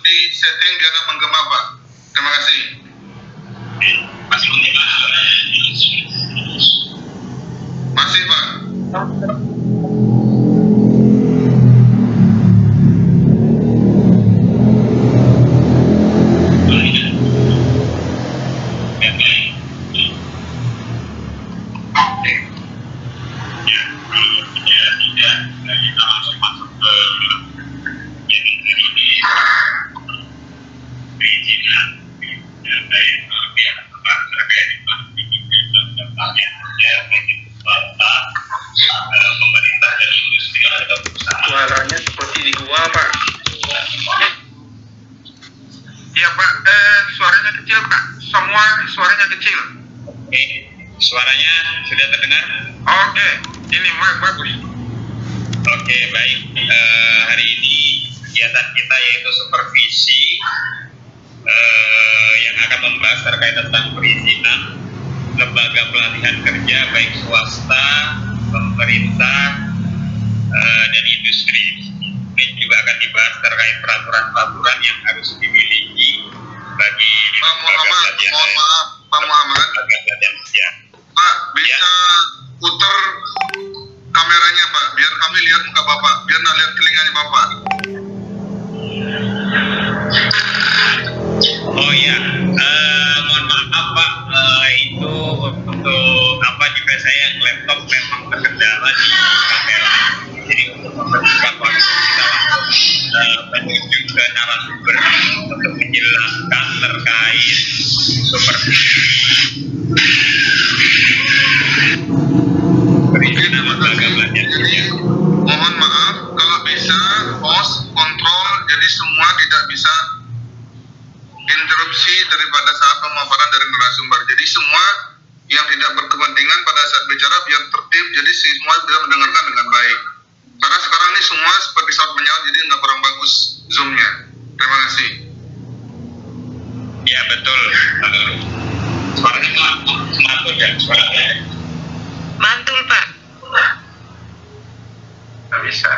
di setting biar menggema Pak. Terima kasih. Masih Pak. Suaranya seperti di gua Pak. Iya Pak, suaranya kecil Pak. Semua suaranya kecil. Oke, suaranya sudah terdengar? Oke, ini Mark bagus. Oke, baik. Hari ini kegiatan kita yaitu supervisi yang akan membahas terkait tentang perizinan lembaga pelatihan kerja baik swasta, pemerintah, dan industri. Ini juga akan dibahas terkait peraturan-peraturan yang harus dimiliki bagi Pak Muhammad, mohon maaf Pak Muhammad. Pak, bisa putar kameranya Pak, biar kami lihat muka Bapak, biar nak lihat telinganya Bapak. Oh iya, mohon maaf Pak, itu untuk apa juga saya laptop memang terkendala di kamera, jadi untuk mempercepat waktu kita langsung menuju ke narasumber untuk menjelaskan terkait supervisi perizinan lembaga pelatihan kerja. Mohon maaf, kalau bisa host kontrol, jadi semua tidak bisa interupsi daripada saat pemaparan dari narasumber. Jadi semua yang tidak berkepentingan pada saat bicara biar tertib, jadi semua bisa mendengarkan dengan baik. Karena sekarang ini semua seperti saat menyaut, jadi nggak kurang bagus zoomnya. Terima kasih. Ya betul. Suaranya mantul ya, suaranya. Mantul Pak. Nggak bisa.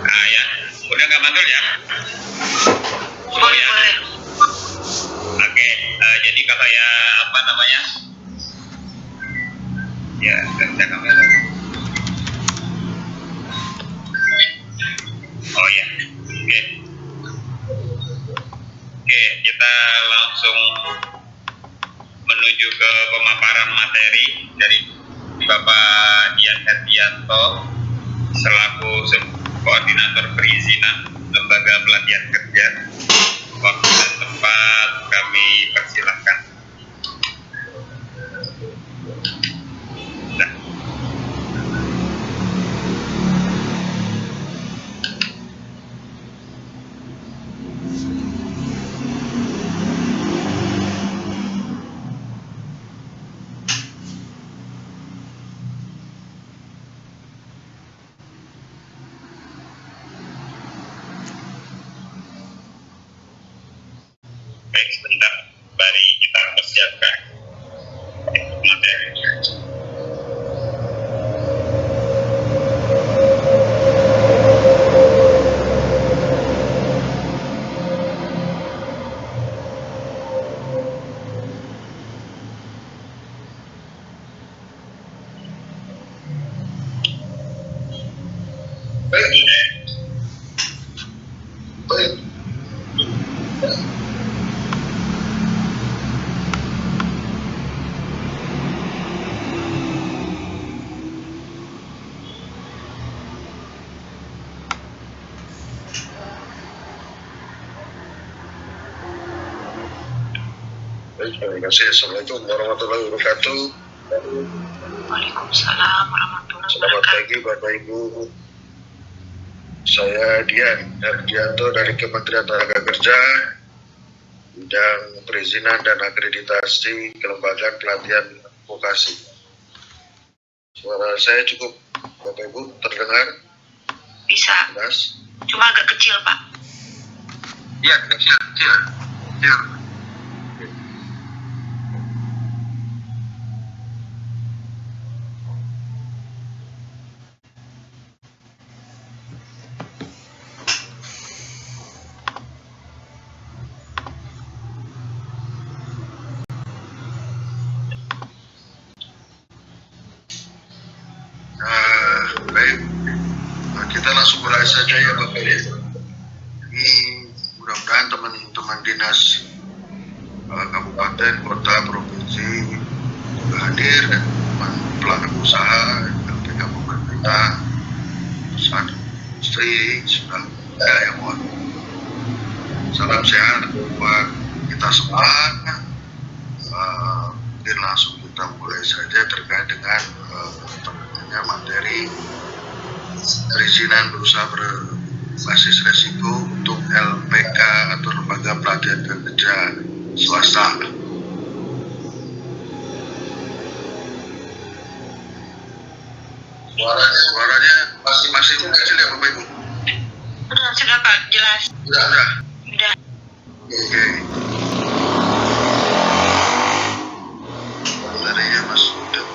Nah ya, udah nggak mantul ya? Oh ya. Boleh. Oke, jadi kalau ya apa namanya? Ya, kerja kamera. Oh ya, oke. Oke, kita langsung menuju ke pemaparan materi dari Bapak Dian Herdianto selaku koordinator perizinan lembaga pelatihan kerja. Waktu dan tempat kami persilahkan. Nah. Baik, sebentar. Mari kita persiapkan materi. Baik, terima kasih. Assalamualaikum warahmatullahi wabarakatuh. Waalaikumsalam warahmatullahi Selamat wabarakatuh. pagi Bapak Ibu. Saya Dian Herdianto dari Kementerian Tenaga Kerja, bidang perizinan dan akreditasi kelembagaan pelatihan vokasi. Suara saya cukup Bapak Ibu terdengar? Bisa. Jelas? Cuma agak kecil Pak. Iya, kecil. kita langsung mulai saja ya Bapak Ibu. Ini mudah-mudahan teman-teman dinas kabupaten, kota, provinsi juga hadir dan teman pelaku usaha, LPK pemerintah, perusahaan industri sudah ada yang mohon. Salam sehat buat kita semua. Mungkin langsung kita mulai saja terkait dengan materi perizinan berusaha berbasis resiko untuk LPK atau lembaga pelatihan kerja swasta. Suaranya masih kecil ya Bapak Ibu? Sudah Pak, jelas. Sudah. Sudah. Oke. Materinya Mas udah.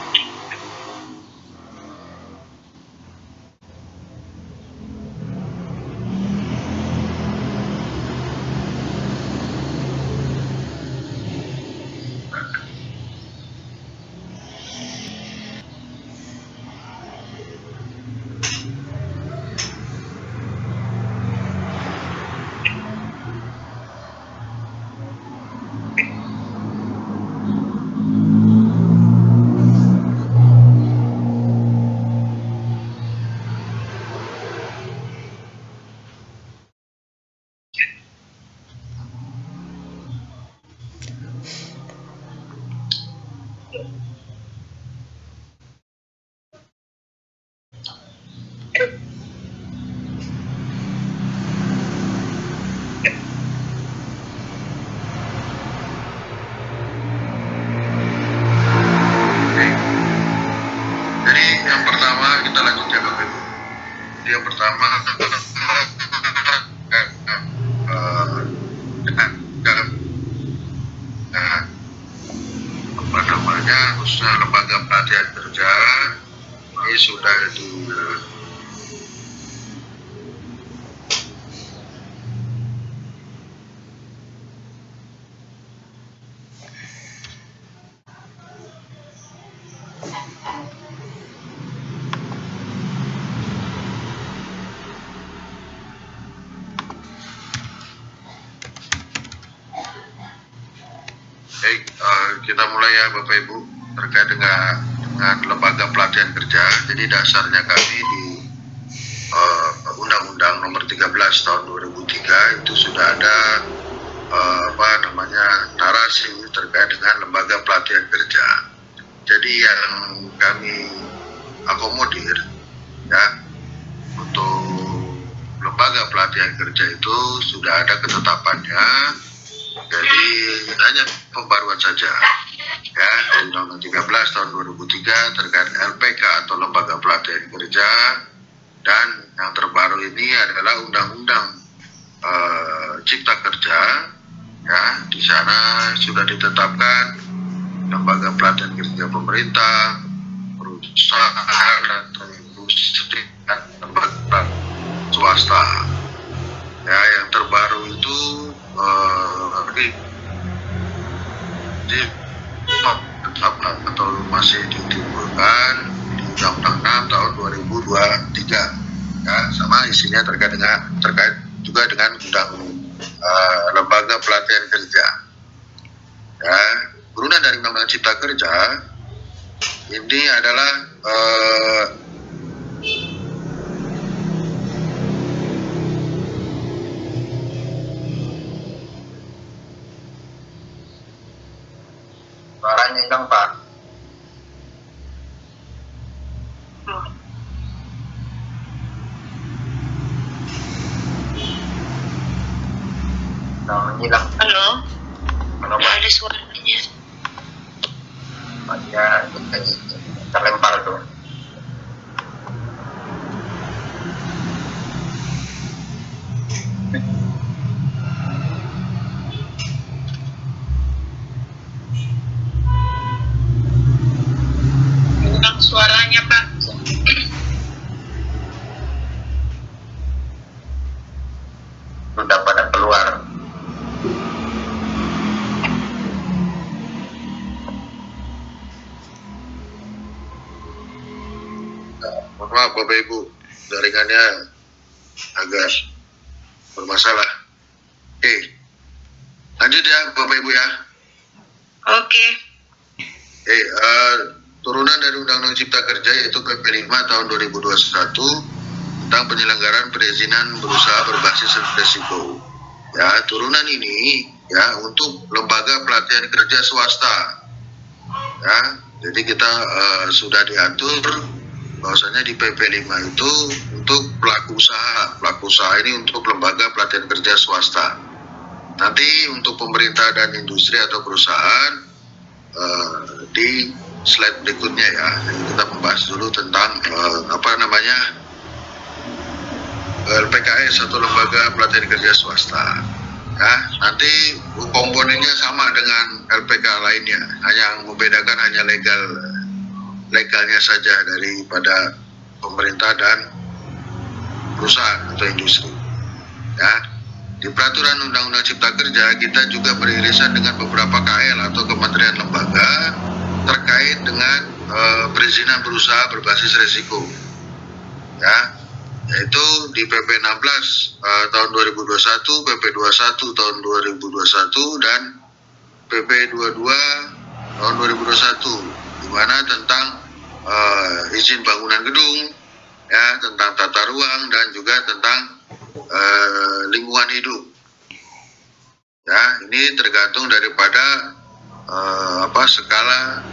Jadi yang pertama kita lanjut ya Bapak Ibu. Jadi yang pertama apa namanya, khususnya lembaga pelatihan kerja ini sudah di Baik, kita mulai ya Bapak Ibu terkait dengan lembaga pelatihan kerja. Jadi dasarnya kami di Undang-Undang Nomor 13 Tahun 2003 itu sudah ada narasi terkait dengan lembaga pelatihan kerja. Jadi yang kami akomodir ya untuk lembaga pelatihan kerja itu sudah ada ketetapannya. Jadi hanya pembaruan saja ya, Undang-Undang 13 tahun 2003 terkait LPK atau lembaga pelatihan kerja, dan yang terbaru ini adalah Undang-Undang Cipta Kerja ya, di sana sudah ditetapkan lembaga pelatihan kerja pemerintah, perusahaan atau industri dan lembaga swasta ya. Yang terbaru itu atau masih ditimbulkan di Undang-Undang 6 tahun 2023 ya, sama isinya terkait juga dengan lembaga pelatihan kerja ya. Turunan dari Undang-Undang Cipta Kerja ini adalah suaranya hilang Pak. Hilang. Halo? Halo Nggak Pak. ada suaranya. Ya, terlempar tuh. Hilang suaranya Pak. Sudah pada keluar. Mohon maaf Bapak Ibu, jaringannya agak bermasalah. Oke, lanjut ya Bapak Ibu ya. Oke. Turunan dari Undang-Undang Cipta Kerja yaitu PP 5 tahun 2021 tentang penyelenggaraan perizinan berusaha berbasis risiko. Ya, turunan ini ya untuk lembaga pelatihan kerja swasta. Ya, jadi kita sudah diatur bahwasanya di PP 5 itu untuk pelaku usaha. Pelaku usaha ini untuk lembaga pelatihan kerja swasta. Nanti untuk pemerintah dan industri atau perusahaan di slide berikutnya ya. Jadi kita membahas dulu tentang LPKS atau lembaga pelatihan kerja swasta. Ya, nanti komponennya sama dengan LPK lainnya, hanya yang membedakan hanya legalnya saja daripada pemerintah dan perusahaan atau industri. Ya, di peraturan Undang-Undang Cipta Kerja kita juga beririsan dengan beberapa KL atau kementerian lembaga terkait dengan perizinan berusaha berbasis risiko. Ya, yaitu di PP 16 tahun 2021, PP 21 tahun 2021 dan PP 22 tahun 2021, di mana tentang izin bangunan gedung, ya, tentang tata ruang dan juga tentang lingkungan hidup. Ya, ini tergantung daripada skala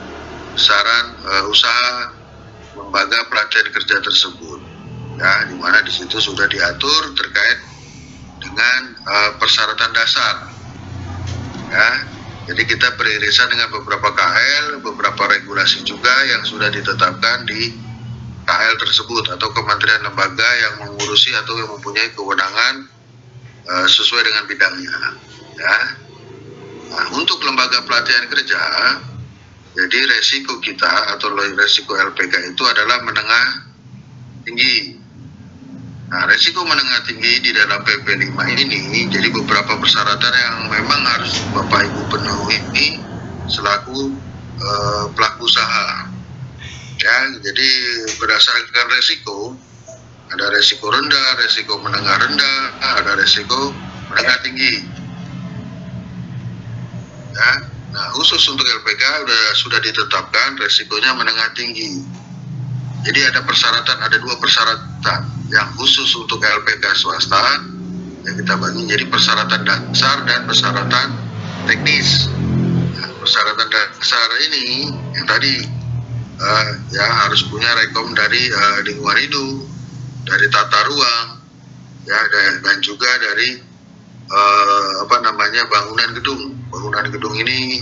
besaran usaha lembaga pelatihan kerja tersebut. Ya, di mana di situ sudah diatur terkait dengan persyaratan dasar. Ya, jadi kita beririsan dengan beberapa KL, beberapa regulasi juga yang sudah ditetapkan di KL tersebut atau kementerian lembaga yang mengurusi atau yang mempunyai kewenangan sesuai dengan bidangnya. Ya. Nah, untuk lembaga pelatihan kerja, jadi resiko kita atau resiko LPK itu adalah menengah tinggi. Nah, resiko menengah tinggi di dalam PP 5 ini jadi beberapa persyaratan yang memang harus Bapak Ibu penuhi ini selaku pelaku usaha. Ya, jadi berdasarkan resiko, ada resiko rendah, resiko menengah rendah, ada resiko menengah tinggi. Ya, nah khusus untuk LPK sudah ditetapkan resikonya menengah tinggi. Jadi ada persyaratan, ada dua persyaratan yang khusus untuk LPK swasta yang kita bagi jadi persyaratan dasar dan persyaratan teknis. Nah, persyaratan dasar ini yang tadi ya harus punya rekom dari lingkungan hidup, dari tata ruang, ya, dan juga dari bangunan gedung. Bangunan gedung ini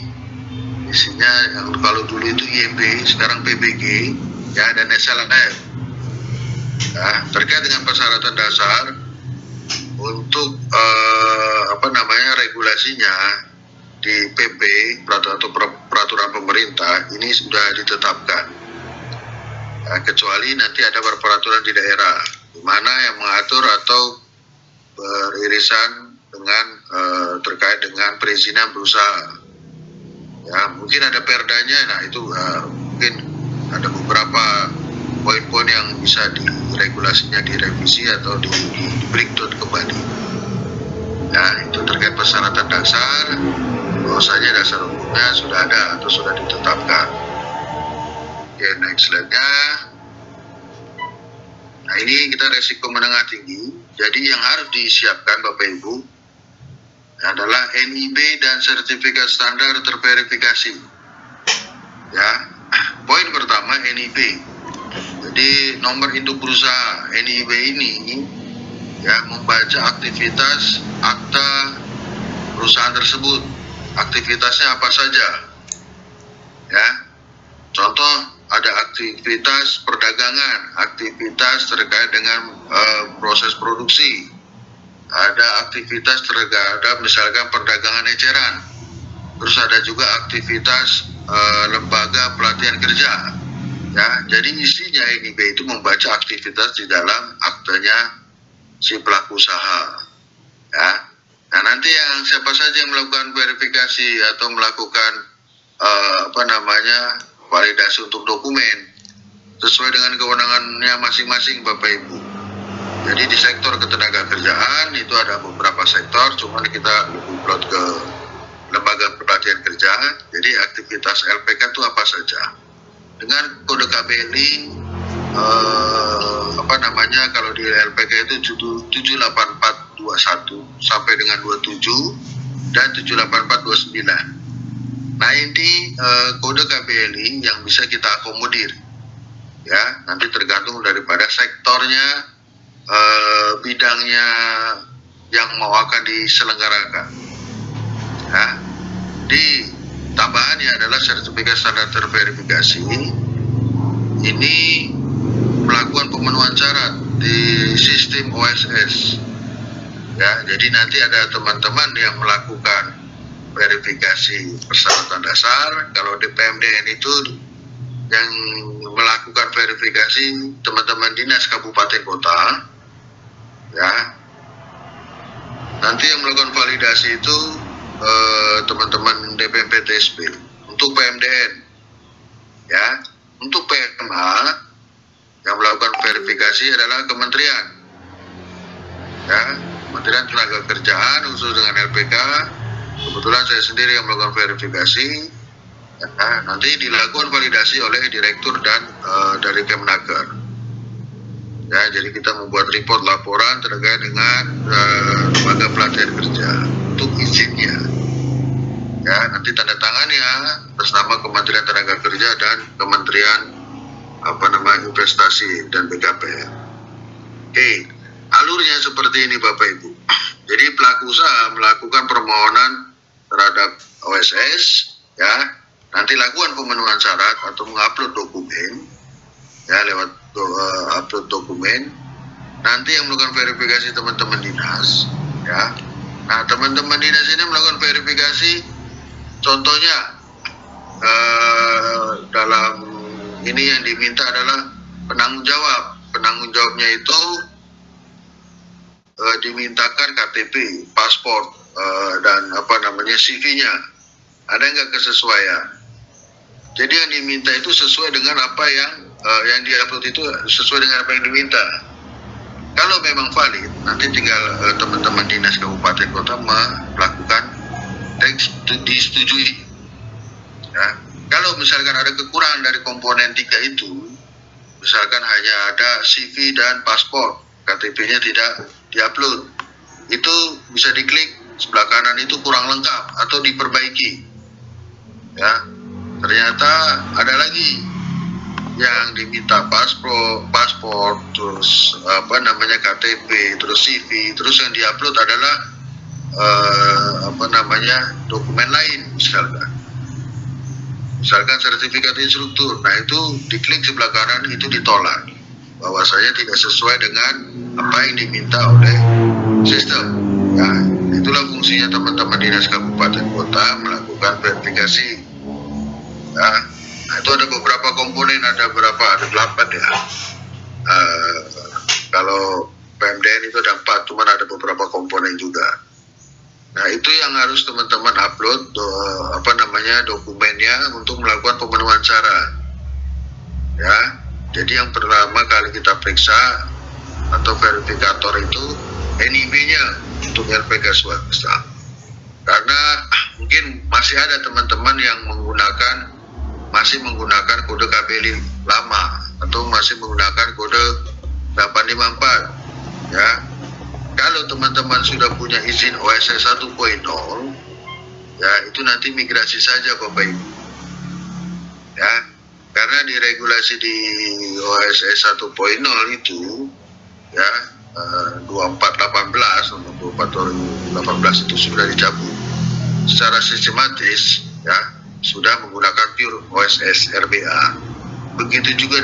isinya yang kalau dulu itu IMB, sekarang PBG, ya, dan SLF. Ya, terkait dengan persyaratan dasar untuk regulasinya di PP atau peraturan pemerintah ini sudah ditetapkan. Ya, kecuali nanti ada peraturan di daerah di mana yang mengatur atau beririsan dengan terkait dengan perizinan berusaha. Ya, mungkin ada perdanya, nah itu mungkin ada beberapa poin-poin yang bisa regulasinya direvisi atau di breakdown kembali. Nah, itu terkait persyaratan dasar, bahwasanya dasar hukumnya sudah ada atau sudah ditetapkan. Oke, next slide-nya. Nah, ini kita resiko menengah tinggi. Jadi yang harus disiapkan Bapak Ibu adalah NIB dan sertifikat standar terverifikasi. Ya, poin pertama NIB. Jadi nomor induk berusaha NIB ini ya membaca aktivitas akta perusahaan tersebut. Aktivitasnya apa saja? Ya. Contoh ada aktivitas perdagangan, aktivitas terkait dengan proses produksi. Ada aktivitas terhadap misalkan perdagangan eceran. Terus ada juga aktivitas lembaga pelatihan kerja. Ya, jadi isinya NIB itu membaca aktivitas di dalam aktenya si pelaku usaha. Ya. Nah, nanti yang siapa saja yang melakukan verifikasi atau melakukan validasi untuk dokumen sesuai dengan kewenangannya masing-masing Bapak Ibu. Jadi di sektor ketenagakerjaan itu ada beberapa sektor, cuman kita upload ke lembaga pelatihan kerja. Jadi aktivitas LPK itu apa saja. Dengan kode KBLI kalau di LPK itu 78421 sampai dengan 27 dan 78429. Nah ini kode KBLI yang bisa kita akomodir, ya nanti tergantung daripada sektornya, bidangnya yang mau akan diselenggarakan. Ya. Di tambahannya adalah sertifikat standar terverifikasi. Ini melakukan pemenuhan syarat di sistem OSS. Ya, jadi nanti ada teman-teman yang melakukan verifikasi persyaratan dasar. Kalau di PMDN itu yang melakukan verifikasi teman-teman dinas kabupaten kota, ya. Nanti yang melakukan validasi itu teman-teman DPM PTSB untuk PMDN, ya. Untuk PMA yang melakukan verifikasi adalah kementerian, ya, Kementerian Tenaga Kerjaan khusus dengan LPK. Kebetulan saya sendiri yang melakukan verifikasi. Nah, nanti dilakukan validasi oleh direktur dan dari Kemenaker. Ya, jadi kita membuat report laporan terkait dengan lembaga pelatihan kerja untuk izinnya. Ya, nanti tanda tangannya atas nama Kementerian Tenaga Kerja dan Kementerian Investasi dan BKPM. Oke, alurnya seperti ini Bapak Ibu. Jadi pelaku usaha melakukan permohonan terhadap OSS, ya, nanti lakukan pemenuhan syarat atau mengupload dokumen, ya lewat upload dokumen. Nanti yang melakukan verifikasi teman-teman dinas, ya. Nah teman-teman dinas ini melakukan verifikasi, contohnya dalam ini yang diminta adalah penanggung jawab. Penanggung jawabnya itu dimintakan KTP, paspor, dan CV-nya. Ada nggak kesesuaian? Jadi yang diminta itu sesuai dengan apa yang diupload itu sesuai dengan apa yang diminta. Kalau memang valid, nanti tinggal teman-teman dinas kabupaten kota melakukan disetujui. Ya. Kalau misalkan ada kekurangan dari komponen 3 itu, misalkan hanya ada CV dan paspor, KTP-nya tidak diupload, itu bisa diklik sebelah kanan itu kurang lengkap atau diperbaiki. Ya, ternyata ada lagi yang diminta paspor, terus KTP, terus CV, terus yang diupload adalah dokumen lain, misalkan sertifikat instruktur. Nah itu diklik sebelah kanan itu ditolak, bahwasanya tidak sesuai dengan apa yang diminta oleh sistem. Ya, itulah fungsinya teman-teman dinas kabupaten kota melakukan verifikasi. Ya, nah itu ada beberapa komponen, ada 8 ya. Kalau PMDN itu ada 4, cuman ada beberapa komponen juga. Nah itu yang harus teman-teman upload dokumennya untuk melakukan pemenuhan syarat. Ya, jadi yang pertama kali kita periksa atau verifikator itu NIB-nya untuk LPK swasta. Karena mungkin masih ada teman-teman yang masih menggunakan kode KBLI lama atau masih menggunakan kode 854, ya. Kalau teman-teman sudah punya izin OSS 1.0, ya itu nanti migrasi saja Bapak Ibu. Ya, karena di regulasi di OSS 1.0 itu, ya 2418 nomor 24/2018 itu sudah dicabut secara sistematis, ya sudah menggunakan pure OSS RBA. Begitu juga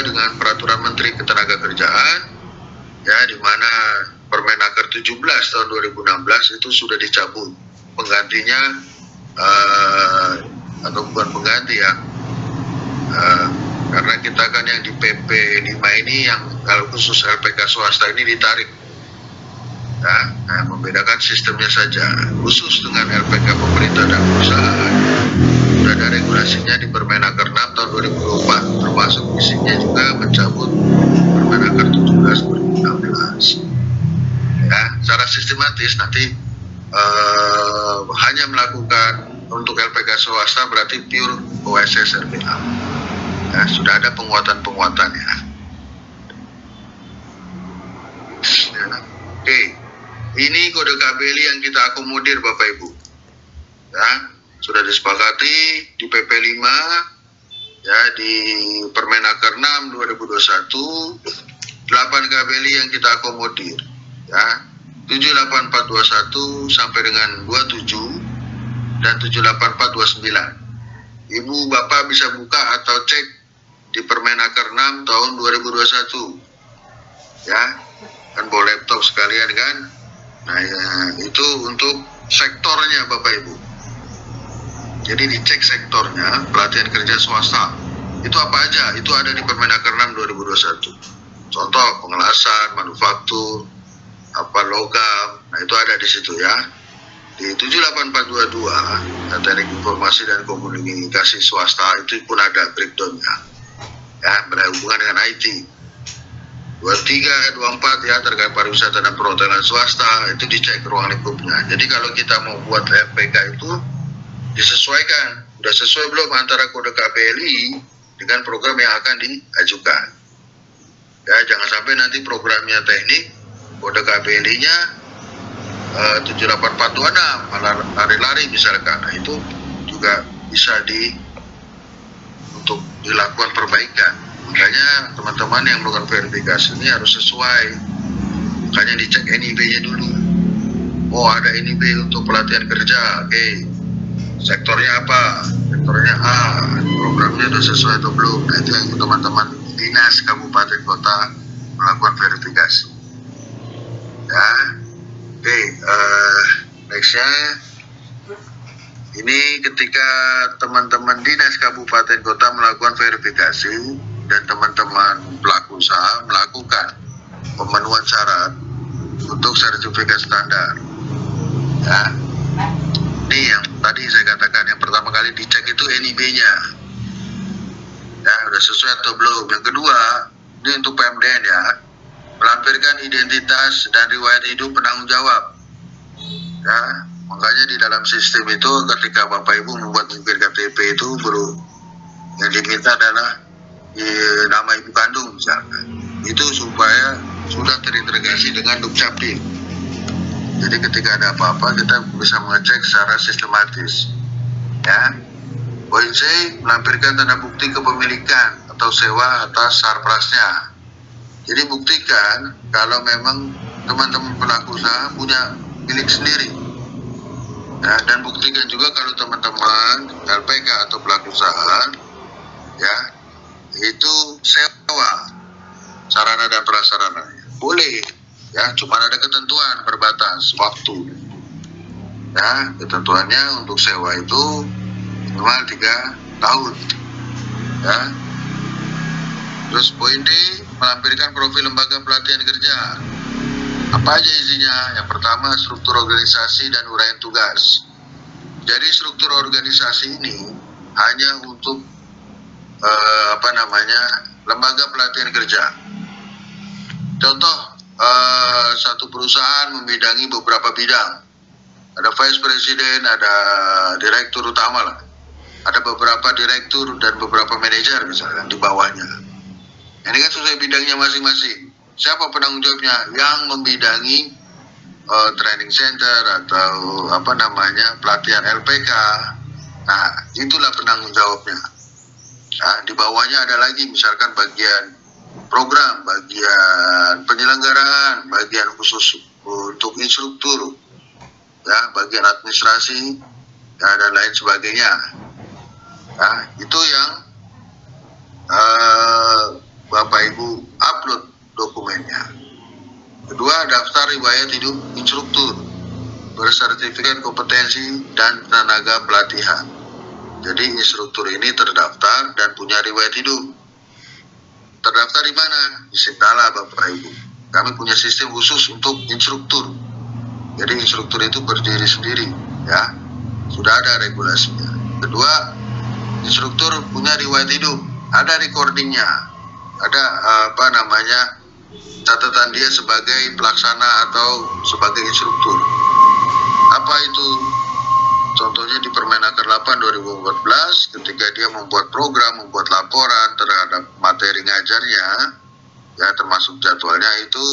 dengan peraturan Menteri Ketenagakerjaan, ya di mana Permenaker 17 tahun 2016 itu sudah dicabut. Penggantinya atau bukan pengganti ya, karena kita kan yang di PP 5 ini yang kalau khusus LPK swasta ini ditarik, ya, nah, membedakan sistemnya saja. Khusus dengan LPK pemerintah dan perusahaan sudah ada regulasinya di Permenaker 6 tahun 2024, termasuk isinya juga mencabut Permenaker 17 2016. sistematis nanti hanya melakukan untuk LPK swasta berarti pure OSS RPA. Ya, sudah ada penguatan-penguatannya. Ya. Oke, ini kode KBLI yang kita akomodir Bapak Ibu. Ya, sudah disepakati di PP 5, ya di Permenaker 6 2021, 8 KBLI yang kita akomodir. Ya, 78421 sampai dengan 27 dan 78429. Ibu Bapak bisa buka atau cek di Permenaker 6 tahun 2021. Ya, kan bawa laptop sekalian kan. Nah, ya, itu untuk sektornya Bapak Ibu. Jadi dicek sektornya, pelatihan kerja swasta. Itu apa aja? Itu ada di Permenaker 6 2021. Contoh pengelasan, manufaktur, logam. Nah, itu ada di situ ya. Di 78422 Teknik Informasi dan Komunikasi Swasta itu pun ada breakdown-nya. Ya, berhubungan dengan IT. 23, 24 ya terkait pariwisata dan perhotelan swasta itu dicek ruang lingkupnya. Jadi kalau kita mau buat LPK itu disesuaikan, sudah sesuai belum antara kode KBLI dengan program yang akan diajukan. Ya, jangan sampai nanti programnya teknik, kode KBLI-nya 78426 malah lari-lari misalkan. Nah, itu juga bisa untuk dilakukan perbaikan. Makanya teman-teman yang melakukan verifikasi ini harus sesuai. Makanya dicek NIB-nya dulu. Oh, ada NIB untuk pelatihan kerja. Oke. Sektornya apa? Sektornya A. Programnya sudah sesuai atau belum? Nah, itu yang teman-teman dinas kabupaten kota melakukan verifikasi. Ya. Oke. Nextnya. Ini ketika teman-teman dinas kabupaten kota melakukan verifikasi dan teman-teman pelaku usaha melakukan pemenuhan syarat untuk sertifikat standar. Ya. Ini yang tadi saya katakan, yang pertama kali dicek itu NIB-nya. Ya, udah sesuai atau belum. Yang kedua, ini untuk PMDN ya, melampirkan identitas dan riwayat hidup penanggung jawab. Ya, makanya di dalam sistem itu ketika Bapak Ibu membuat jungkir KTP itu yang diminta adalah nama ibu kandung misalkan. Itu supaya sudah terintegrasi dengan Dukcapil. Jadi ketika ada apa-apa kita bisa mengecek secara sistematis. Ya. Poin C, melampirkan tanda bukti kepemilikan atau sewa atas sarprasnya. Jadi buktikan kalau memang teman-teman pelaku usaha punya milik sendiri. Ya, dan buktikan juga kalau teman-teman LPK atau pelaku usaha ya itu sewa sarana dan prasarana. Boleh ya, cuma ada ketentuan berbatas waktu. Ya, ketentuannya untuk sewa itu minimal 3 tahun. Ya. Terus poin D, melampirkan profil lembaga pelatihan kerja. Apa aja isinya? Yang pertama, struktur organisasi dan uraian tugas. Jadi struktur organisasi ini hanya untuk lembaga pelatihan kerja. Contoh, satu perusahaan membidangi beberapa bidang. Ada vice president, ada direktur utama lah. Ada beberapa direktur dan beberapa manajer misalkan di bawahnya. Ini kan sesuai bidangnya masing-masing. Siapa penanggung jawabnya? Yang membidangi training center atau pelatihan LPK. Nah, itulah penanggung jawabnya. Nah, di bawahnya ada lagi misalkan bagian program, bagian penyelenggaraan, bagian khusus untuk instruktur, ya, bagian administrasi, ya, dan lain sebagainya. Nah, itu yang Bapak Ibu upload dokumennya. Kedua, daftar riwayat hidup instruktur bersertifikat kompetensi dan tenaga pelatihan. Jadi instruktur ini terdaftar dan punya riwayat hidup. Terdaftar di mana? Di Sintala Bapak Ibu. Kami punya sistem khusus untuk instruktur. Jadi instruktur itu berdiri sendiri, ya. Sudah ada regulasinya. Kedua, instruktur punya riwayat hidup, ada recordingnya, ada catatan dia sebagai pelaksana atau sebagai instruktur. Apa itu? Contohnya di Permenaker 8 2014 ketika dia membuat program, membuat laporan terhadap materi ngajarnya, ya termasuk jadwalnya, itu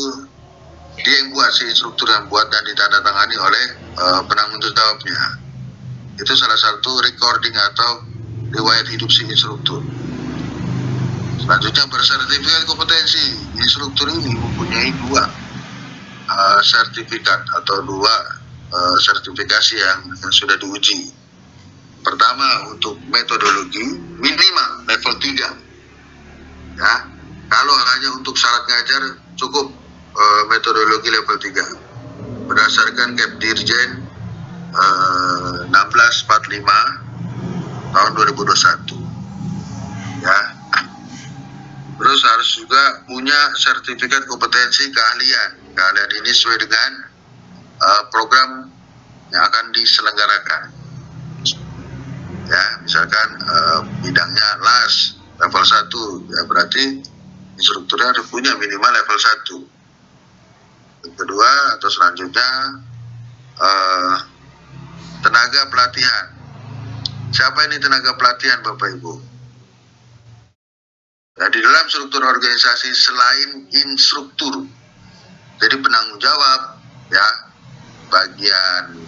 dia yang buat, si instruktur yang buat dan ditandatangani oleh penanggung jawabnya. Itu salah satu recording atau riwayat hidup si instruktur. Selanjutnya bersertifikat kompetensi. Instruktur ini mempunyai dua sertifikat atau dua sertifikasi yang sudah diuji. Pertama untuk metodologi minimal level 3. Ya, kalau hanya untuk syarat ngajar cukup metodologi level 3 berdasarkan Kepdirjen 1645 tahun 2021. Ya. Terus harus juga punya sertifikat kompetensi keahlian. Keahlian ini sesuai dengan program yang akan diselenggarakan. Ya, misalkan bidangnya LAS level 1, ya berarti instrukturnya harus punya minimal level 1. Yang kedua atau selanjutnya tenaga pelatihan. Siapa ini tenaga pelatihan, Bapak Ibu? Ya, di dalam struktur organisasi selain instruktur, jadi penanggung jawab, ya, bagian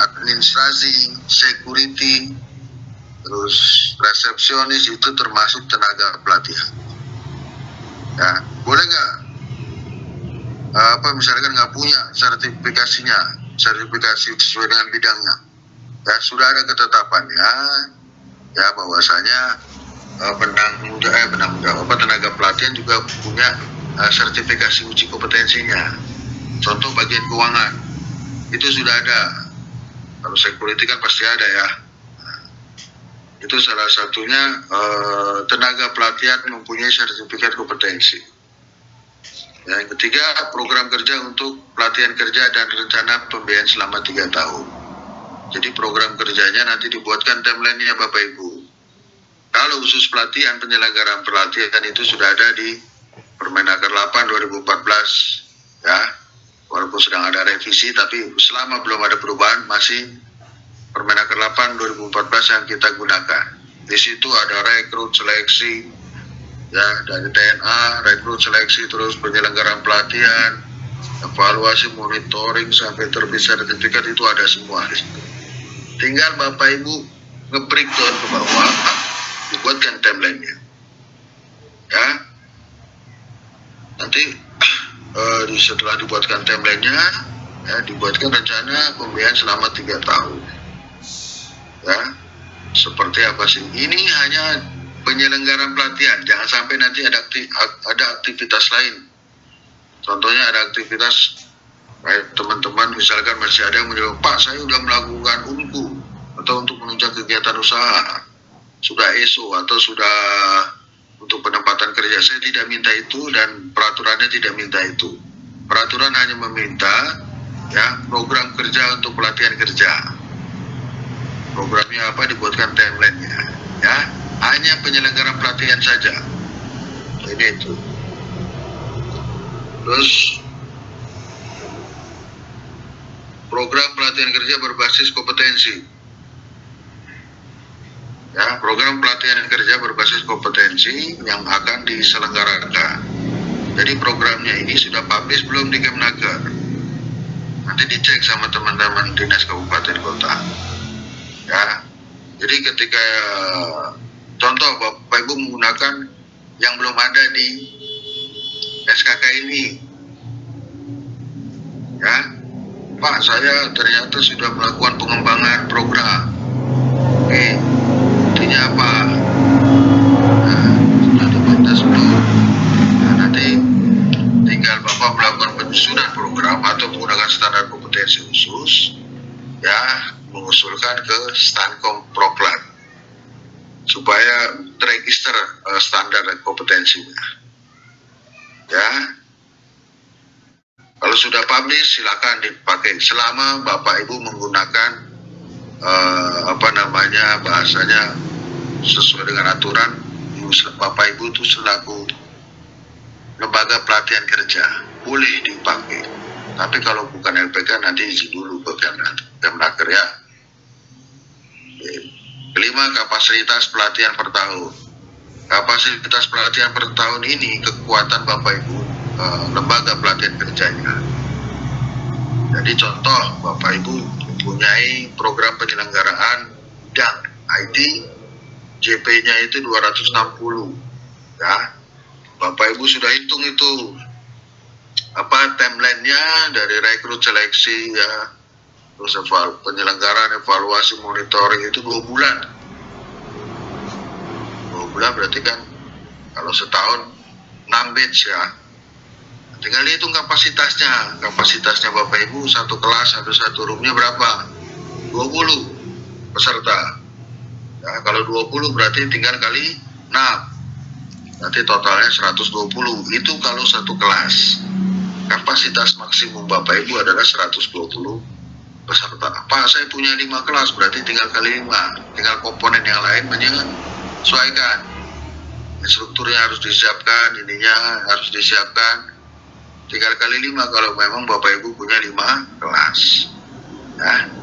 administrasi, security, terus resepsionis, itu termasuk tenaga pelatihan. Ya, boleh nggak misalkan nggak punya sertifikasinya, sertifikasi sesuai dengan bidangnya, ya sudah ada ketetapannya, ya bahwasanya penanggung jawab tenaga pelatihan juga punya sertifikasi uji kompetensinya. Contoh bagian keuangan itu sudah ada. Kalau security kan pasti ada ya. Itu salah satunya tenaga pelatihan mempunyai sertifikat kompetensi. Yang ketiga, program kerja untuk pelatihan kerja dan rencana pembiayaan selama 3 tahun. Jadi program kerjanya nanti dibuatkan timeline-nya Bapak Ibu. Kalau khusus pelatihan, penyelenggaraan pelatihan itu sudah ada di Permenaker 8 2014, ya. Walaupun sedang ada revisi, tapi selama belum ada perubahan masih Permenaker 8 2014 yang kita gunakan. Di situ ada rekrut, seleksi, ya, dari TNA, rekrut, seleksi, terus penyelenggaraan pelatihan, evaluasi, monitoring sampai terbit sertifikat, itu ada semua di situ. Tinggal Bapak Ibu nge-breakdown ke bawah, dibuatkan timeline-nya, ya. Nanti setelah dibuatkan timeline-nya, ya, dibuatkan rencana pembiayaan selama 3 tahun, ya. Seperti apa sih? Ini hanya penyelenggaraan pelatihan, jangan sampai nanti ada aktivitas lain. Contohnya ada aktivitas kayak teman-teman misalkan masih ada yang menjawab, Pak, saya sudah melakukan UNKU atau untuk menunjang kegiatan usaha, sudah ESO atau sudah untuk penempatan kerja. Saya tidak minta itu dan peraturannya tidak minta itu. Peraturan hanya meminta, ya, program kerja untuk pelatihan kerja. Programnya apa, dibuatkan timeline-nya, ya. Hanya penyelenggaraan pelatihan saja. Ini itu. Terus program pelatihan kerja berbasis kompetensi. Ya, program pelatihan kerja berbasis kompetensi yang akan diselenggarakan. Jadi programnya ini sudah publish belum di Kemnaker? Nanti dicek sama teman-teman dinas kabupaten kota. Ya, jadi ketika contoh Bapak Ibu menggunakan yang belum ada di SKK ini, ya, Pak, saya ternyata sudah melakukan pengembangan program. Oke, intinya apa? Nah, sudah dibatas belum? Nah, nanti tinggal Bapak melakukan penyusunan program atau menggunakan standar kompetensi khusus, ya, mengusulkan ke Stankom Proklat supaya terregister standar kompetensinya, ya. Kalau sudah publish silakan dipakai selama Bapak Ibu menggunakan bahasanya sesuai dengan aturan. Bapak Ibu itu selaku lembaga pelatihan kerja boleh dipakai. Tapi kalau bukan LPK nanti izin dulu ke Kemnaker ya. Kelima, kapasitas pelatihan per tahun. Kapasitas pelatihan per tahun ini kekuatan Bapak Ibu lembaga pelatihan kerjanya. Jadi contoh, Bapak Ibu mempunyai program penyelenggaraan bidang IT, JP-nya itu 260 ya. Bapak Ibu sudah hitung itu timeline-nya dari rekrut, seleksi ya, terus penyelenggaraan, evaluasi, monitoring itu 2 bulan. 2 bulan berarti kan kalau setahun 6 batch ya. Tinggal hitung kapasitasnya. Kapasitasnya Bapak Ibu satu kelas, satu roomnya berapa? 20 peserta. Ya, kalau 20 berarti tinggal kali 6. Nanti totalnya 120. Itu kalau satu kelas. Kapasitas maksimum Bapak Ibu adalah 120 peserta. Pak, saya punya 5 kelas, berarti tinggal kali 5. Tinggal komponen yang lain menyesuaikan. Strukturnya harus disiapkan, ininya harus disiapkan. Tinggal kali 5 kalau memang Bapak Ibu punya 5 kelas. Ya.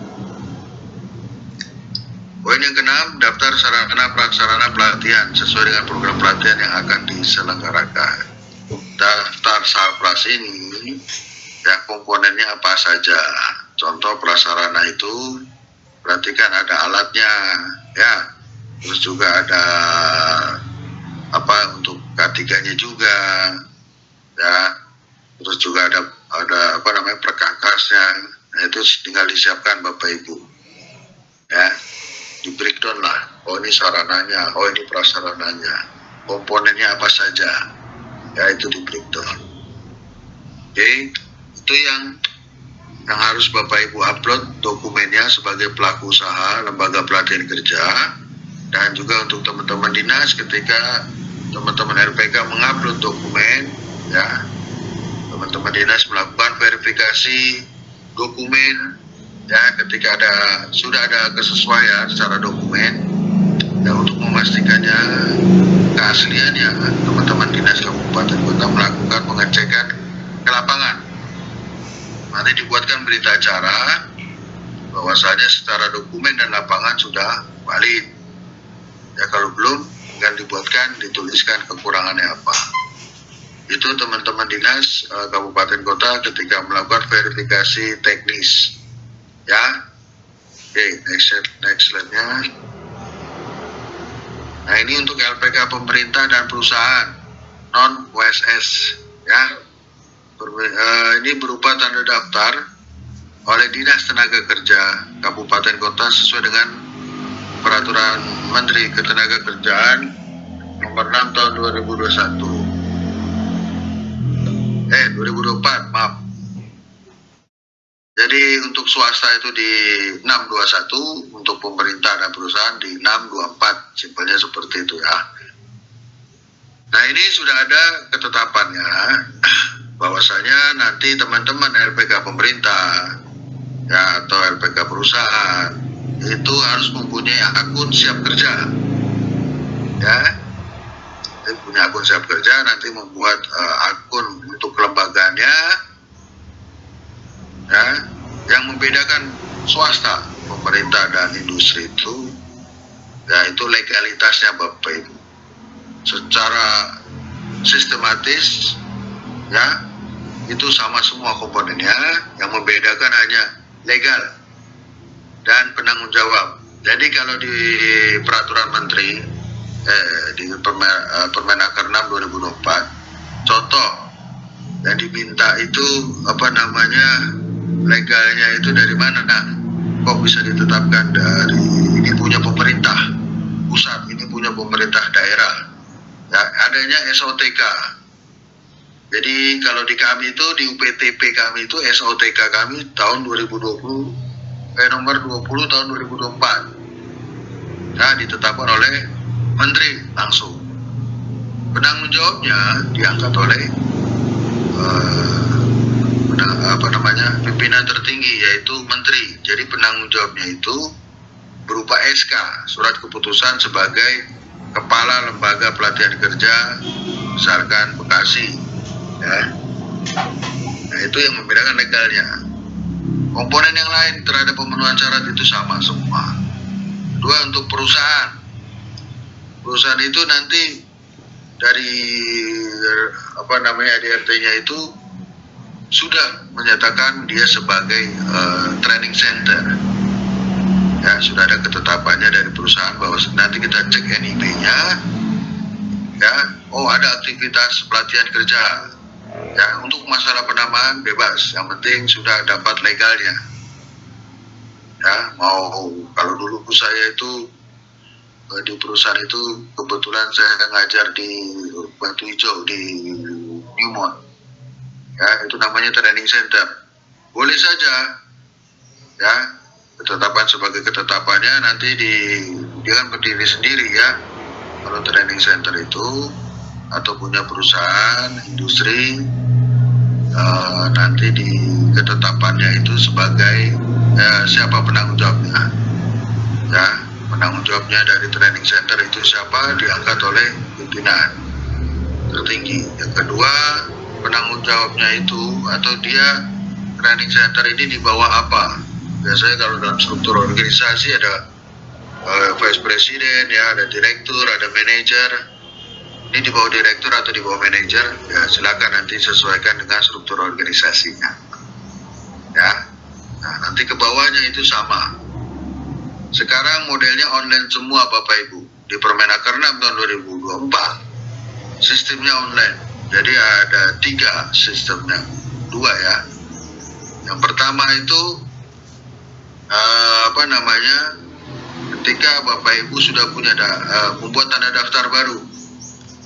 Poin yang ke-6, daftar sarana prasarana pelatihan sesuai dengan program pelatihan yang akan diselenggarakan. Daftar sarpras ini ya komponennya apa saja. Contoh prasarana itu perhatikan ada alatnya ya. Terus juga ada untuk K3-nya juga ya. Terus juga ada perkakasnya. Nah, itu tinggal disiapkan Bapak Ibu. Ya. Di breakdown lah. Oh, ini sarananya, oh ini prasarananya. Komponennya apa saja. Ya, itu di breakdown. Oke, itu yang harus Bapak Ibu upload dokumennya sebagai pelaku usaha lembaga pelatihan kerja, dan juga untuk teman-teman dinas ketika teman-teman RPK mengupload dokumen ya, teman-teman dinas melakukan verifikasi dokumen ya, ketika sudah ada kesesuaian secara dokumen ya, untuk memastikannya keasliannya, teman-teman dinas kabupaten kota melakukan pengecekan ke lapangan. Nanti dibuatkan berita acara bahwasanya secara dokumen dan lapangan sudah valid. Ya, kalau belum, tinggal dituliskan kekurangannya apa. Itu teman-teman dinas kabupaten kota ketika melakukan verifikasi teknis. Ya, oke, next slide-nya. Nah, ini untuk LPK pemerintah dan perusahaan non WSS ya. Ini berupa tanda daftar oleh Dinas Tenaga Kerja Kabupaten Kota sesuai dengan Peraturan Menteri Ketenagakerjaan Nomor 6 Tahun 2024, maaf. Jadi untuk swasta itu di 621, untuk pemerintah dan perusahaan di 624, simpelnya seperti itu ya. Nah, ini sudah ada ketetapannya bahwasanya nanti teman-teman LPK pemerintah ya atau LPK perusahaan itu harus mempunyai akun siap kerja ya. Jadi punya akun siap kerja, nanti membuat akun untuk kelembagaannya ya. Yang membedakan swasta, pemerintah dan industri itu ya, itu legalitasnya Bapak Ibu. Secara sistematis ya, itu sama semua komponennya, yang membedakan hanya legal dan penanggung jawab. Jadi kalau di peraturan menteri di Permenaker 6 2024, contoh yang diminta itu legalnya itu dari mana? Nah, kok bisa ditetapkan dari ini punya pemerintah pusat, ini punya pemerintah daerah ya, adanya SOTK. Jadi kalau di kami itu, di UPTP kami itu, SOTK kami tahun 2020, nomor 20 tahun 2024. Nah, ditetapkan oleh Menteri langsung. Penanggung jawabnya diangkat oleh pimpinan tertinggi, yaitu Menteri. Jadi penanggung jawabnya itu berupa SK, surat keputusan sebagai Kepala Lembaga Pelatihan Kerja misalkan Bekasi itu yang membedakan legalnya. Komponen yang lain terhadap pemenuhan syarat itu sama semua. Kedua, untuk perusahaan itu nanti dari ADRT-nya itu sudah menyatakan dia sebagai training center. Ya, sudah ada ketetapannya dari perusahaan bahwa nanti kita cek NIB-nya, ya, oh ada aktivitas pelatihan kerja, ya, untuk masalah penambahan bebas, yang penting sudah dapat legalnya. Ya, mau kalau dulu saya itu di perusahaan itu kebetulan saya ngajar di Batu Hijau di Newmont, ya, itu namanya training center. Boleh saja, ya, ketetapan sebagai ketetapannya nanti dia kan berdiri sendiri, ya. Kalau training center itu atau punya perusahaan industri, nanti di ketetapannya itu sebagai siapa penanggung jawabnya, ya, penanggung jawabnya dari training center itu siapa, diangkat oleh pimpinan tertinggi. Yang kedua, penanggung jawabnya itu atau dia training center ini di bawah apa? Biasanya kalau dalam struktur organisasi ada vice president, ya, ada direktur, ada manajer. Ini di bawah direktur atau di bawah manajer, ya silakan nanti sesuaikan dengan struktur organisasinya. Ya, nah nanti ke bawahnya itu sama. Sekarang modelnya online semua Bapak Ibu. Di Permenaker 6 tahun 2024 sistemnya online. Jadi ada 3 sistemnya, 2 ya. Yang pertama itu ketika Bapak Ibu sudah punya membuat tanda daftar baru,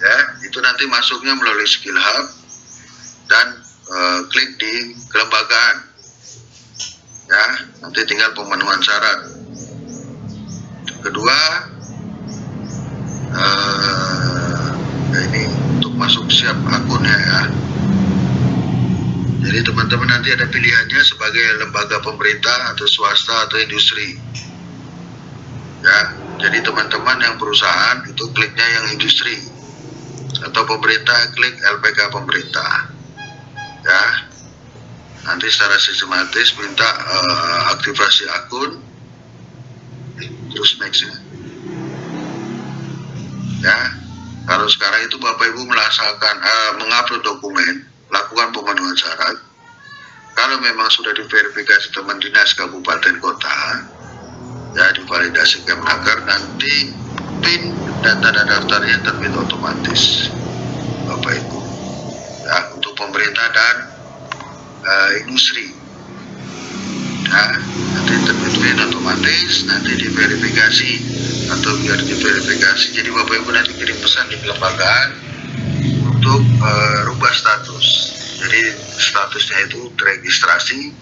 ya, itu nanti masuknya melalui Skill Hub dan klik di kelembagaan, ya, nanti tinggal pemenuhan syarat. Kedua, ini untuk masuk siap akunnya, ya. Jadi teman-teman nanti ada pilihannya sebagai lembaga pemerintah atau swasta atau industri. Ya, jadi teman-teman yang perusahaan itu kliknya yang industri, atau pemerintah klik LPK pemerintah. Ya, nanti secara sistematis minta aktivasi akun, terus next ya. Ya, kalau sekarang itu Bapak Ibu mengupload dokumen, lakukan pemenuhan syarat. Kalau memang sudah diverifikasi teman dinas kabupaten kota, ya, divalidasi Kemnaker, nanti PIN dan tanda daftarnya terbit otomatis Bapak Ibu, ya, untuk pemerintah dan industri, ya, nanti terbit PIN otomatis, nanti diverifikasi atau biar diverifikasi, jadi Bapak Ibu nanti kirim pesan di kelembagaan untuk rubah status. Jadi statusnya itu teregistrasi,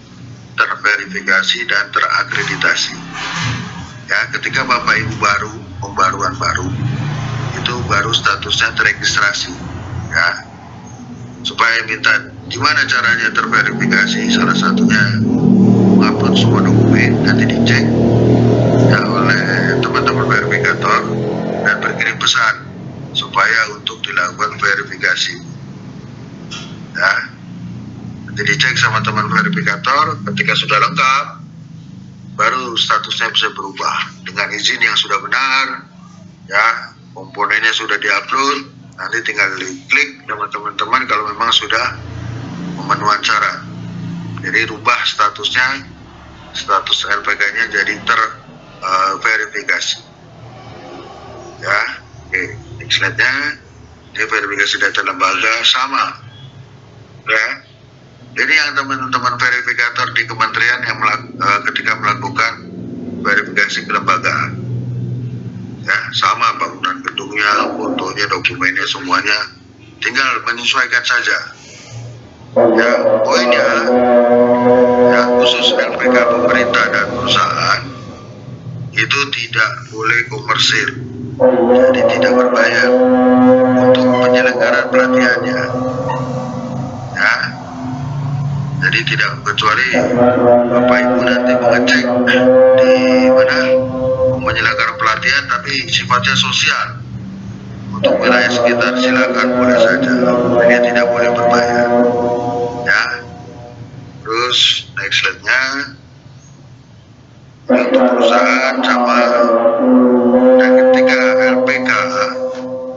terverifikasi, dan terakreditasi. Ya, ketika Bapak Ibu pembaruan baru, itu baru statusnya teregistrasi. Ya, supaya minta gimana caranya terverifikasi, salah satunya mengupload semua dokumen, nanti dicek, ya, oleh teman-teman verifikator dan berkirim pesan supaya untuk dilakukan verifikasi. Ya, nanti dicek sama teman verifikator, ketika sudah lengkap baru statusnya bisa berubah dengan izin yang sudah benar, ya, komponennya sudah diupload, nanti tinggal klik sama teman-teman kalau memang sudah pemenuhan syarat. Jadi rubah statusnya, status LPK-nya jadi terverifikasi. Ya, oke, next slide-nya. Ini verifikasi data lembaga sama, ya. Jadi yang teman-teman verifikator di kementerian yang ketika melakukan verifikasi kelembagaan, ya, sama bangunan gedungnya, fotonya, dokumennya, semuanya tinggal menyesuaikan saja. Ya, poinnya, ya, khusus LPK pemerintah dan perusahaan itu tidak boleh komersil, jadi tidak berbayar untuk penyelenggaraan pelatihannya. Ya, jadi tidak, kecuali Bapak Ibu nanti mengecek di mana penyelenggaraan pelatihan tapi sifatnya sosial untuk wilayah sekitar, silakan, boleh saja, dia tidak boleh berbayar. Ya, perusahaan sama, dan ketika LPK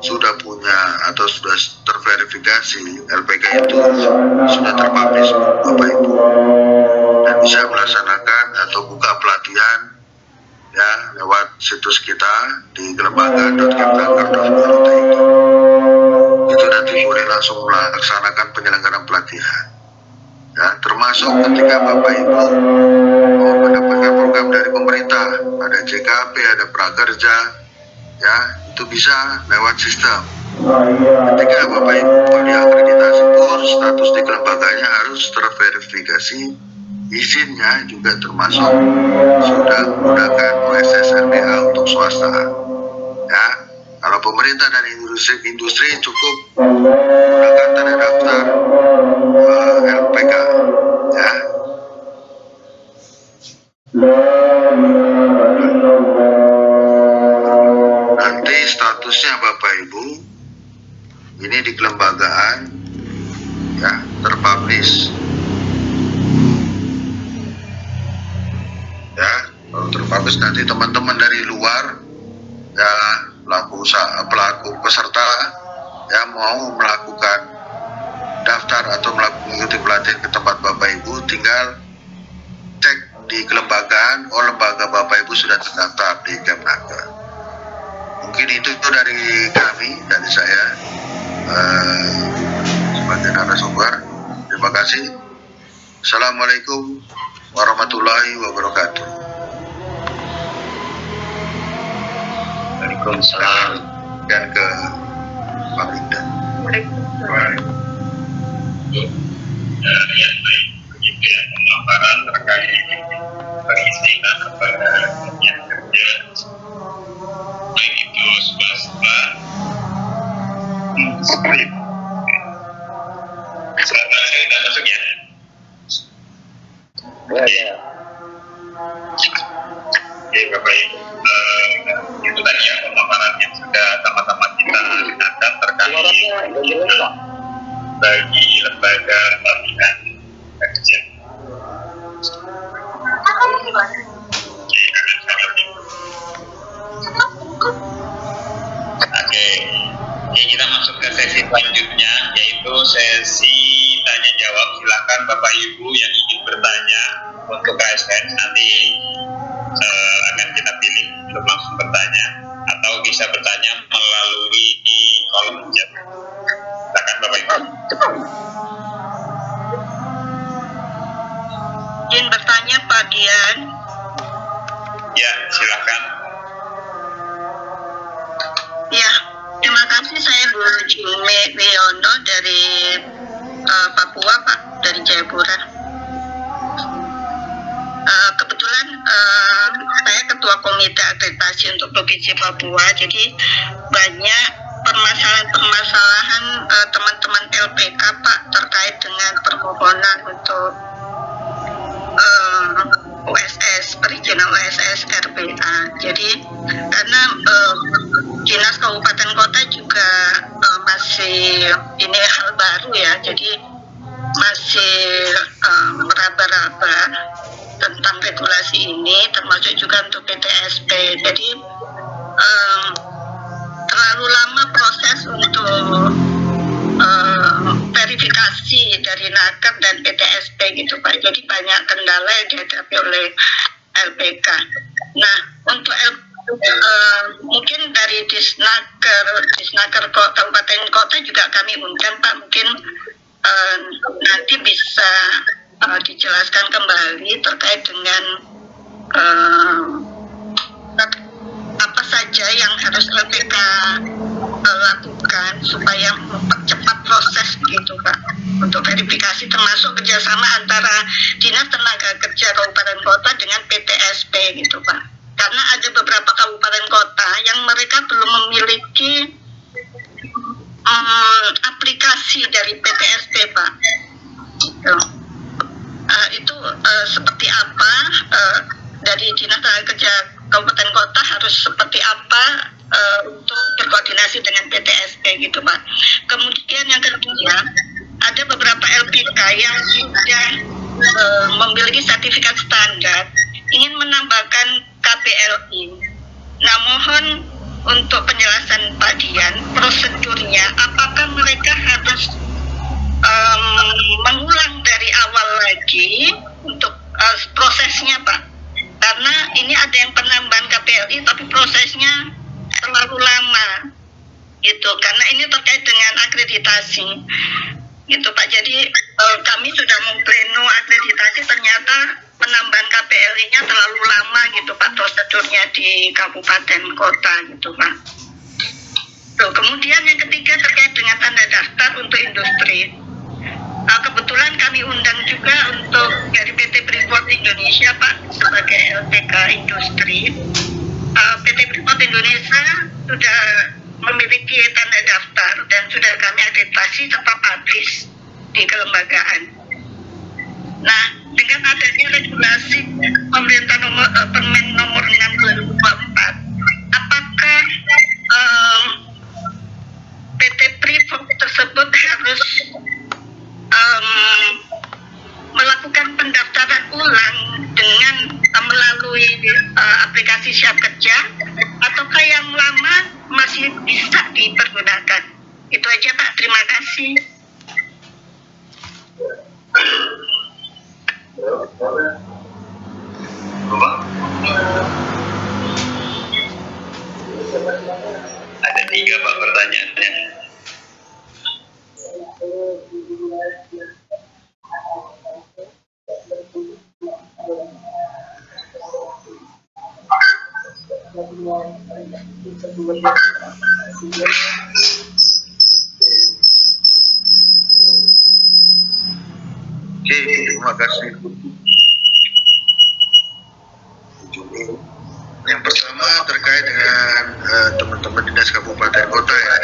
sudah punya atau sudah terverifikasi, LPK itu sudah terpublish Bapak Ibu, dan bisa melaksanakan atau buka pelatihan ya lewat situs kita di kelembagaan.kemnaker.go.id. Itu nanti boleh langsung melaksanakan penyelenggaraan pelatihan ya, termasuk ketika Bapak Ibu mau mendapatkan program dari pemerintah, ada JKP, ada prakerja ya, itu bisa lewat sistem. Ketika Bapak Ibu mau diakreditasi pun status di kelembaganya harus terverifikasi, izinnya juga termasuk sudah menggunakan OSS RBA untuk swasta ya. Kalau pemerintah dan industri cukup menggunakan tanda daftar LPK ya. Nanti statusnya Bapak Ibu ini di kelembagaan ya, terpublish ya. Kalau terpublish nanti teman-teman dari luar ya, pelaku peserta ya mau melakukan daftar atau mengikuti pelatihan ke tempat Bapak Ibu, tinggal cek di kelembagaan, oh lembaga Bapak Ibu sudah terdaftar di Kemnaker. Mungkin itu dari kami, dari saya sebagai narasumber. Terima kasih. Assalamualaikum warahmatullahi wabarakatuh. Waalaikumsalam. Dan ke Pak Linda. Ya, baik. Begitu ya pemaparan terkait perizinan kepada yang kerja, baik itu swasta, sipil. Saya sudah masuk ya. Ya. Oke, Bapak Ibu, itu tadi ya pemaparan yang sudah sama-sama kita dengarkan terkait bagi lembaga pelatihan kerja. Oke, kita masuk ke sesi selanjutnya, yaitu sesi tanya jawab. Silakan Bapak Ibu yang ingin bertanya untuk KSN nanti akan kita pilih untuk langsung bertanya, atau bisa bertanya melalui di kolom chat. Silakan Bapak Ibu. Izin bertanya Pak Dian. Ya, silakan. Ya, terima kasih. Saya Bu Jumi Wiono dari Papua, Pak, dari Jayapura. Kebetulan saya ketua komite akreditasi untuk Provinsi Papua, jadi banyak permasalahan teman-teman LPK, Pak, terkait dengan permohonan untuk OSS, perizinan OSS RBA. Jadi karena dinas kabupaten kota juga masih ini hal baru ya, jadi masih meraba-raba tentang regulasi ini, termasuk juga untuk PTSP. Jadi terlalu lama proses untuk verifikasi dari Naker dan PTSP gitu Pak. Jadi banyak kendala yang dihadapi oleh LPK. Nah, untuk mungkin dari Disnaker Kabupaten Kota juga kami undang Pak. Mungkin nanti bisa dijelaskan kembali terkait dengan apa saja yang harus LPK lakukan supaya mempercepat proses begitu Pak untuk verifikasi, termasuk kerjasama antara Dinas Tenaga Kerja Kabupaten Kota dengan PTSP gitu Pak. Karena ada beberapa kabupaten kota yang mereka belum memiliki aplikasi dari PTSP Pak. Gitu. Itu seperti apa dari Dinas Tenaga Kerja Kabupaten Kota harus seperti apa untuk berkoordinasi dengan PTSP gitu Pak. Kemudian yang kedua, ada beberapa LPK yang sudah memiliki sertifikat standar ingin menambahkan KPLI. Nah, mohon untuk penjelasan Pak Dian, prosedurnya apakah mereka harus mengulang dari awal lagi untuk prosesnya, Pak? Karena ini ada yang penambahan KPLI tapi prosesnya terlalu lama gitu, karena ini terkait dengan akreditasi gitu Pak. Jadi kami sudah mempleno akreditasi, ternyata penambahan KPLI-nya terlalu lama gitu Pak, prosedurnya di kabupaten kota gitu Pak. Tuh, kemudian yang ketiga terkait dengan tanda daftar untuk industri. Kebetulan kami undang juga untuk dari PT Freeport Indonesia Pak sebagai LPK industri. PT Freeport Indonesia sudah memiliki tanda daftar dan sudah kami akreditasi serta publish di kelembagaan. Nah, dengan adanya regulasi pemerintah Permen nomor 6 2024, apakah PT Freeport tersebut harus melakukan pendaftaran ulang dengan melalui aplikasi Siap Kerja, ataukah yang lama masih bisa dipergunakan? Itu aja Pak, terima kasih. Ada 3 Pak pertanyaannya. Oke, terima kasih. Yang pertama terkait dengan teman-teman dinas kabupaten kota ya.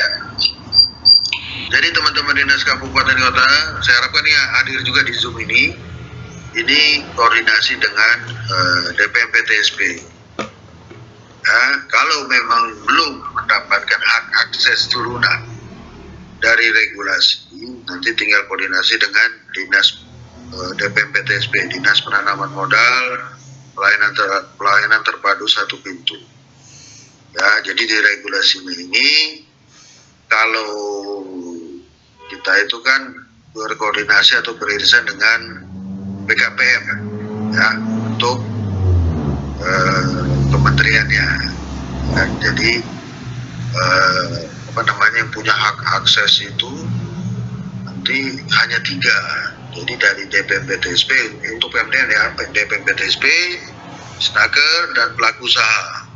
Jadi teman-teman dinas kabupaten kota, saya harapkan ya hadir juga di Zoom ini. Ini koordinasi dengan DPMP TSP. Ya, kalau memang belum mendapatkan hak akses turunan dari regulasi, nanti tinggal koordinasi dengan dinas DPMP TSP, Dinas Penanaman Modal, pelayanan terpadu satu pintu. Ya, jadi di regulasi ini kalau kita itu kan berkoordinasi atau beririsan dengan BKPM ya untuk kementeriannya. Dan jadi yang punya hak akses itu nanti hanya 3. Jadi dari DPMP-TSP untuk PMDN ya, DPMP-TSP, Snaker, dan pelaku usaha.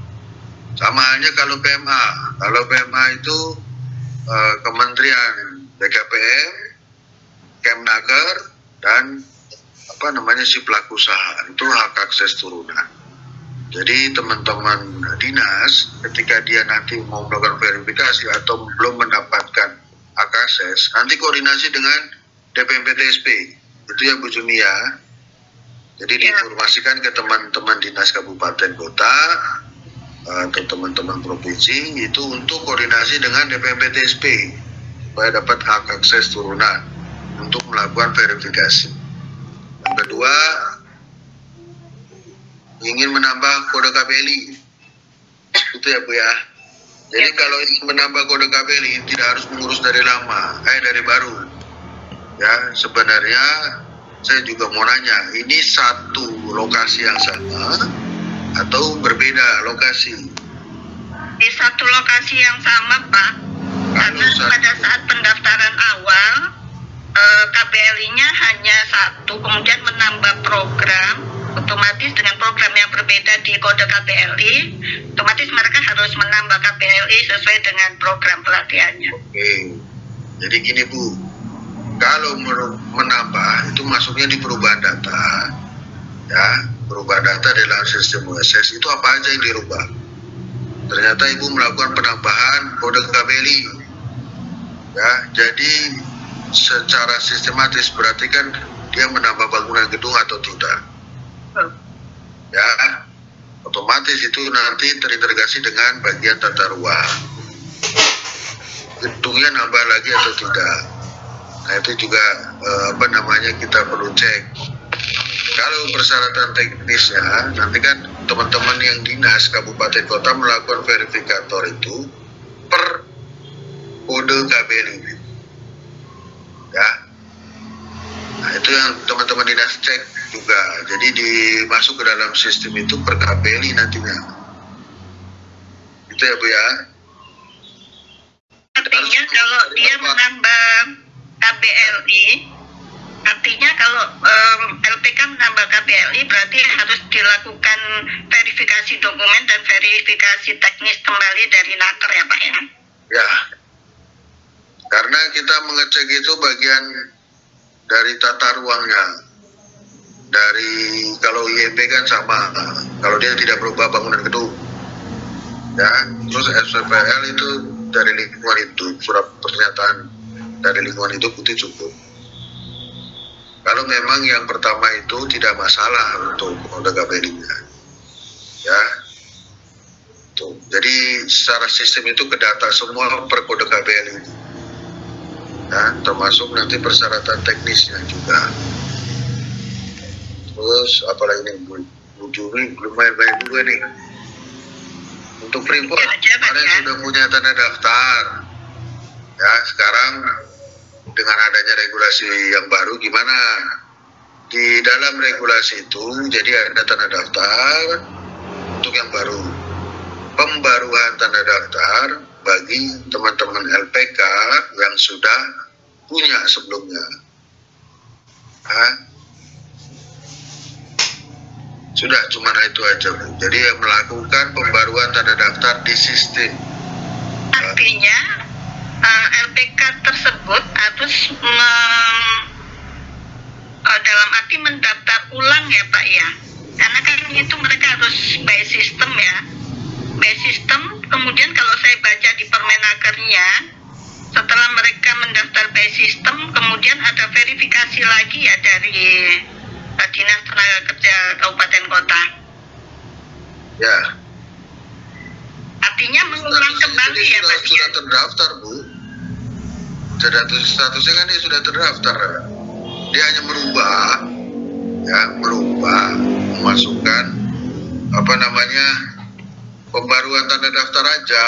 Sama halnya kalau PMA. Kalau PMA itu Kementerian BKPM, Kemnaker, dan si pelaku usaha. Itu hak akses turunan. Jadi teman-teman dinas ketika dia nanti mau melakukan verifikasi atau belum mendapatkan hak akses, nanti koordinasi dengan DPMP-TSP. Itu ya Bu Junia. Jadi diinformasikan ke teman-teman dinas kabupaten kota atau teman-teman provinsi itu untuk koordinasi dengan DPMP-TSP supaya dapat hak akses turunan untuk melakukan verifikasi. Yang kedua, ingin menambah kode KPLI. Itu ya Bu ya. Jadi kalau ingin menambah kode KPLI tidak harus mengurus dari lama, dari baru. Ya, sebenarnya saya juga mau nanya, ini satu lokasi yang sama atau berbeda lokasi? Di satu lokasi yang sama, Pak. Karena pada saat pendaftaran awal, KPLI-nya hanya 1, kemudian menambah program, otomatis dengan program yang berbeda di kode KPLI, otomatis mereka harus menambah KPLI sesuai dengan program pelatihannya. Oke, jadi gini Bu, kalau menambah itu masuknya di perubahan data, ya, perubahan data dalam sistem USS itu apa aja yang dirubah? Ternyata Ibu melakukan penambahan kode KPLI, ya, jadi secara sistematis berarti kan dia menambah bangunan gedung atau tidak? Ya, otomatis itu nanti terintegrasi dengan bagian tata ruang. Gedungnya nambah lagi atau tidak? Nah itu juga kita perlu cek. Kalau persyaratan teknisnya nanti kan teman-teman yang dinas kabupaten kota melakukan verifikator itu per kode KBLI, ya. Nah, itu yang teman-teman dinas cek juga. Jadi dimasuk ke dalam sistem itu per KBLI nantinya. Itu ya Bu ya. Artinya kalau dia menambah KBLI, artinya kalau LPK menambah KBLI berarti harus dilakukan verifikasi dokumen dan verifikasi teknis kembali dari Naker ya Pak ya? Ya. Karena kita mengecek itu bagian dari tata ruangnya. Dari kalau IEP kan sama, kalau dia tidak berubah bangunan gedung. Ya, terus SPPL itu dari lingkungan itu, surat pernyataan dari lingkungan itu putih cukup. Kalau memang yang pertama itu tidak masalah untuk kode KBLI-nya, ya. Tuh. Jadi secara sistem itu kedata semua per kode KBLI, ya, termasuk nanti persyaratan teknisnya juga. Terus apalagi nih Bu Juri belum main-main juga nih. Untuk Freeport kemarin sudah punya tanda daftar, ya. Sekarang dengan adanya regulasi yang baru gimana? Di dalam regulasi itu jadi ada tanda daftar untuk yang baru, pembaruan tanda daftar bagi teman-teman LPK yang sudah punya sebelumnya. Sudah cuma itu aja. Jadi melakukan pembaruan tanda daftar di sistem. Artinya LPK tersebut harus dalam arti mendaftar ulang ya Pak ya, karena kan itu mereka harus by system ya, by system. Kemudian kalau saya baca di Permenakernya, setelah mereka mendaftar by system, kemudian ada verifikasi lagi ya dari Dinas Tenaga Kerja Kabupaten Kota. Ya. Artinya mengulang kembali ya Pak? Sudah terdaftar Bu. Statusnya kan dia sudah terdaftar. Dia hanya merubah, memasukkan pembaruan tanda daftar aja.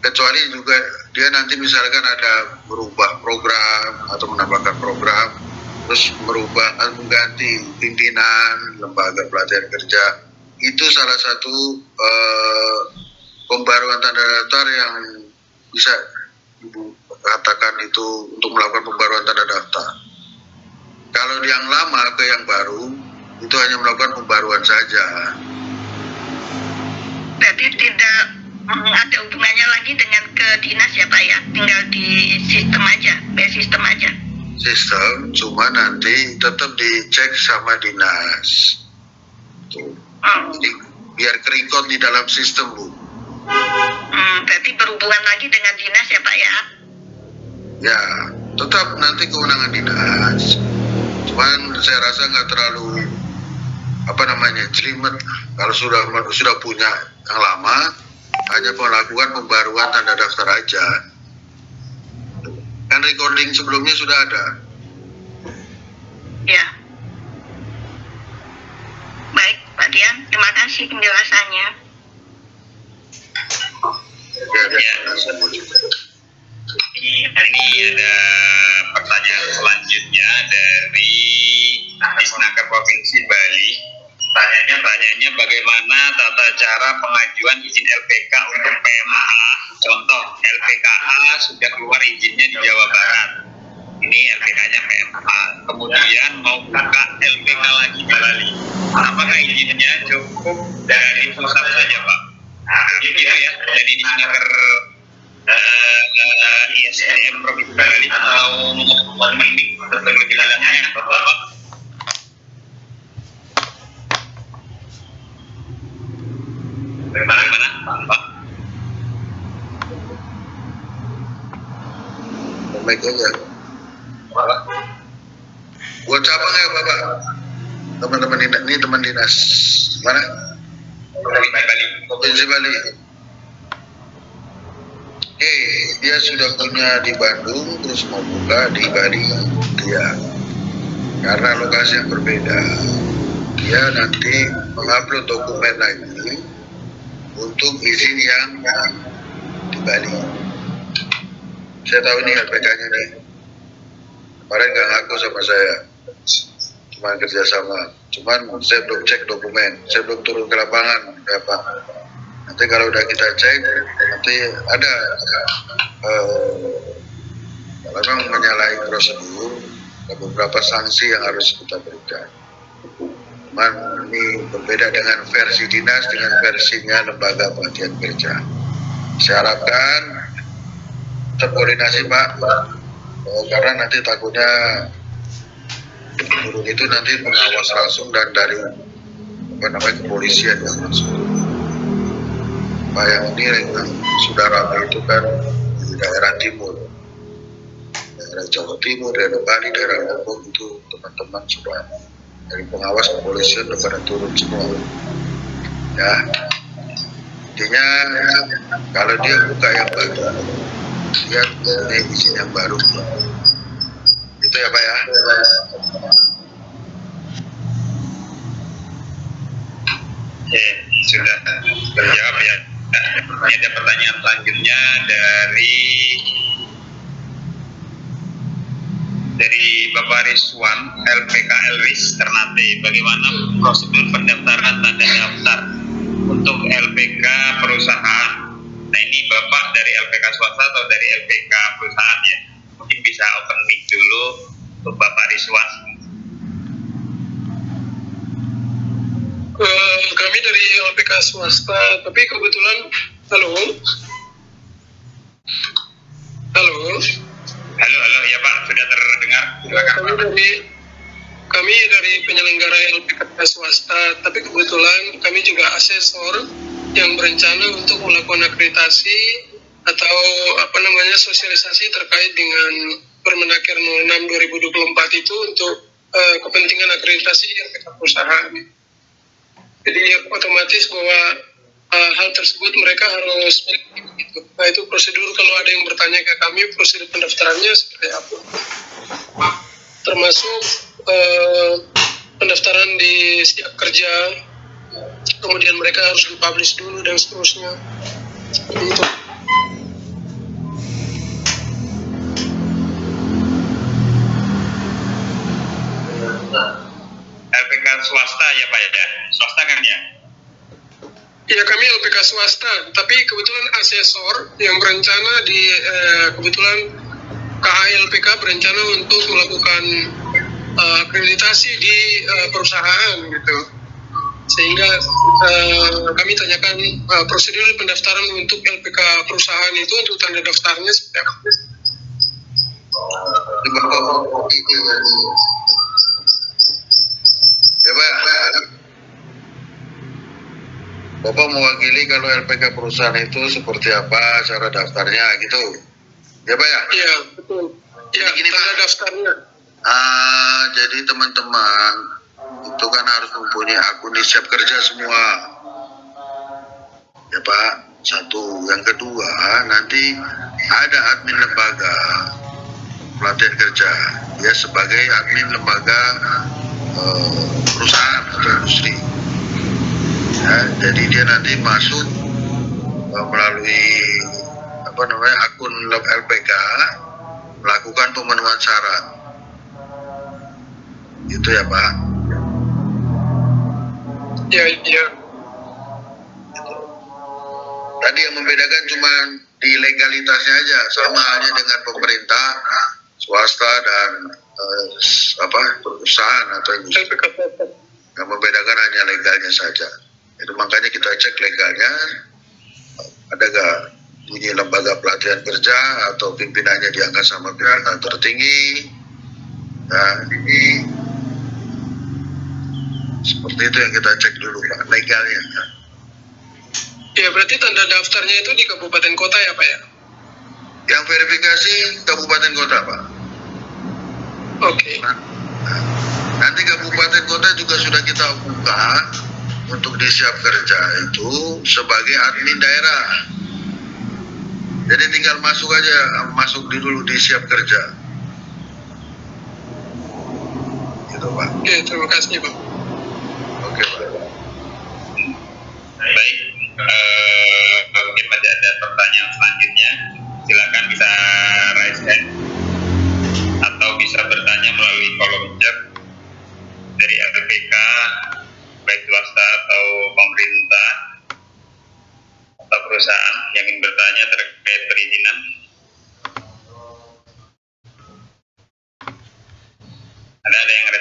Kecuali juga dia nanti misalkan ada berubah program atau menambahkan program, terus mengganti pimpinan lembaga pelatihan kerja. Itu salah satu pembaruan tanda daftar yang bisa Ibu katakan itu untuk melakukan pembaruan tanda daftar. Kalau yang lama ke yang baru itu hanya melakukan pembaruan saja. Berarti tidak ada hubungannya lagi dengan ke dinas ya Pak ya, tinggal di sistem aja, by system aja. Sistem, cuma nanti tetap dicek sama dinas. Tuh. Jadi biar keringkot di dalam sistem Bu. Berarti berhubungan lagi dengan dinas ya Pak ya? Ya, tetap nanti kewenangan dinas. Cuman saya rasa nggak terlalu jelimet. Kalau sudah punya yang lama, hanya melakukan pembaruan tanda daftar aja. Kan recording sebelumnya sudah ada. Ya. Baik Pak Dian, terima kasih penjelasannya. Ini ada pertanyaan selanjutnya dari Disnaker Provinsi Bali. Pertanyaannya bagaimana tata cara pengajuan izin LPK untuk PMA? Contoh, LPKA sudah keluar izinnya di Jawa Barat. Ini LPK-nya PMA. Kemudian mau buka LPK lagi di Bali. Apakah izinnya cukup dari pusat saja Pak? Nah, gitu ya. Jadi di Disnaker ISDM Provinsi Bali atau Mendik untuk lebih jelasnya ya Bapak. Bagaimana Pak? Baik aja. Buat cabang ya Bapak. Teman-teman dinas, ini teman dinas mana? Provinsi Bali. Dia sudah punya di Bandung, terus mau buka di Bali, dia karena lokasi yang berbeda. dia nanti mengupload dokumen lagi untuk izin yang di Bali. Saya tahu ini LPK-nya nih. Kemarin nggak ngaku sama saya, cuma kerjasama. Cuman saya belum cek dokumen, saya belum turun ke lapangan, ya Pak. Nanti kalau udah kita cek, nanti ada kalau memang menyalahi prosedur, ada beberapa sanksi yang harus kita berikan. Cuman ini berbeda dengan versi dinas dengan versinya lembaga pelatihan kerja. Saya harapkan terkoordinasi Pak, karena nanti takutnya turun itu nanti pengawas langsung dan dari kepolisian yang langsung. Pak yang ini yang sudah ramai itu kan di daerah timur, daerah Jawa Timur, daerah Bali, daerah Lombok itu teman-teman sudah dari pengawas kepolisian sudah pada turun semua. Ya, intinya kalau dia buka yang baru, dia punya izin yang baru. Itu ya Pak ya. Oke, sudah terjawab ya. Ini ada pertanyaan selanjutnya dari Bapak Rizwan, LPK Elris Ternate. Bagaimana prosedur pendaftaran tanda daftar untuk LPK perusahaan? Nah ini Bapak dari LPK swasta atau dari LPK perusahaan ya? Mungkin bisa open mic dulu untuk Bapak Rizwan. Kami dari LPK swasta, tapi kebetulan halo Ya Pak, sudah terdengar. Silakan. Kami dari penyelenggara LPK swasta, tapi kebetulan kami juga asesor yang berencana untuk melakukan akreditasi atau sosialisasi terkait dengan Permenaker 06 2024 itu untuk kepentingan akreditasi LPK perusahaan. Jadi otomatis bahwa hal tersebut mereka harus gitu. Nah itu prosedur, kalau ada yang bertanya ke kami prosedur pendaftarannya seperti apa, termasuk pendaftaran di Siap Kerja, kemudian mereka harus dipublish dulu dan seterusnya. Seperti itu. LPK swasta ya Pak ya? Swasta kan ya? Ya kami LPK swasta, tapi kebetulan asesor yang berencana di kebetulan KHLPK berencana untuk melakukan akreditasi di perusahaan gitu. Sehingga kami tanyakan prosedur pendaftaran untuk LPK perusahaan itu untuk tanda daftarnya seperti apa? Ya Pak, Bapak mewakili kalau LPK perusahaan itu seperti apa cara daftarnya gitu, ya Pak ya? Iya betul. Ya Gini, tanda Pak. daftarnya. Jadi teman-teman itu kan harus mempunyai akun di Siap Kerja semua, ya Pak. Satu, yang kedua nanti ada admin lembaga pelatihan kerja, dia sebagai admin lembaga perusahaan atau industri. Ya, jadi dia nanti masuk melalui akun LPK melakukan pemenuhan syarat. Itu ya Pak. Iya. Gitu. Tadi yang membedakan cuma di legalitasnya aja, sama halnya dengan pemerintah, swasta dan perusahaan atau industri. LPK swasta. Yang membedakan hanya legalnya saja. Itu makanya kita cek legalnya, ada gak bunyi lembaga pelatihan kerja atau pimpinannya diangkat sama pimpinan tertinggi. Nah ini seperti itu yang kita cek dulu Pak, legalnya. Ya berarti tanda daftarnya itu di kabupaten kota ya Pak ya? Yang verifikasi kabupaten kota Pak. Oke. Nanti kabupaten kota juga sudah kita buka untuk di Siap Kerja itu sebagai admin daerah. Jadi tinggal masuk aja, masuk dulu di Siap Kerja. Gitu Pak. Oke, terima kasih Pak.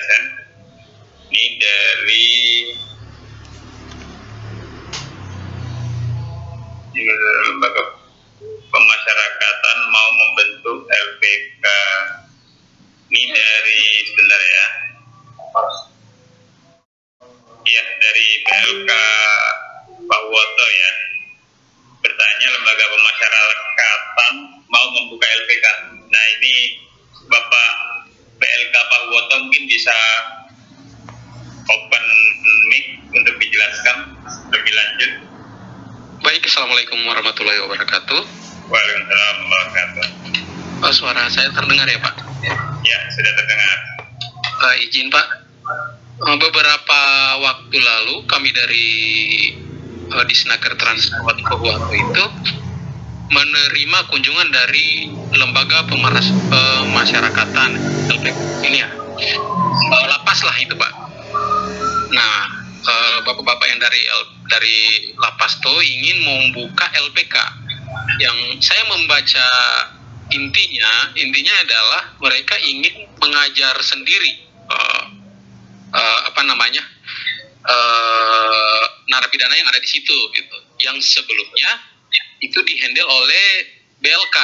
Sen. Ini dari lembaga pemasyarakatan mau membentuk LPK. Ini dari sebentar ya. Iya, dari PLK Pak Woto ya. Bertanya lembaga pemasyarakatan mau membuka LPK. Nah ini Bapak PLK Pak Woto mungkin bisa open mic untuk dijelaskan lebih lanjut. Baik, Assalamualaikum warahmatullahi wabarakatuh. Waalaikumsalam warahmatullahi wabarakatuh. Suara saya terdengar ya Pak? Ya, sudah terdengar. Izin Pak, beberapa waktu lalu kami dari Disnaker Transport Pohuwato itu menerima kunjungan dari lembaga pemasyarakatan LPK ini ya, lapas lah itu Pak. Nah, bapak-bapak yang dari lapas itu ingin membuka LPK. Yang saya membaca intinya adalah mereka ingin mengajar sendiri narapidana yang ada di situ gitu. Yang sebelumnya itu dihandle oleh BLK.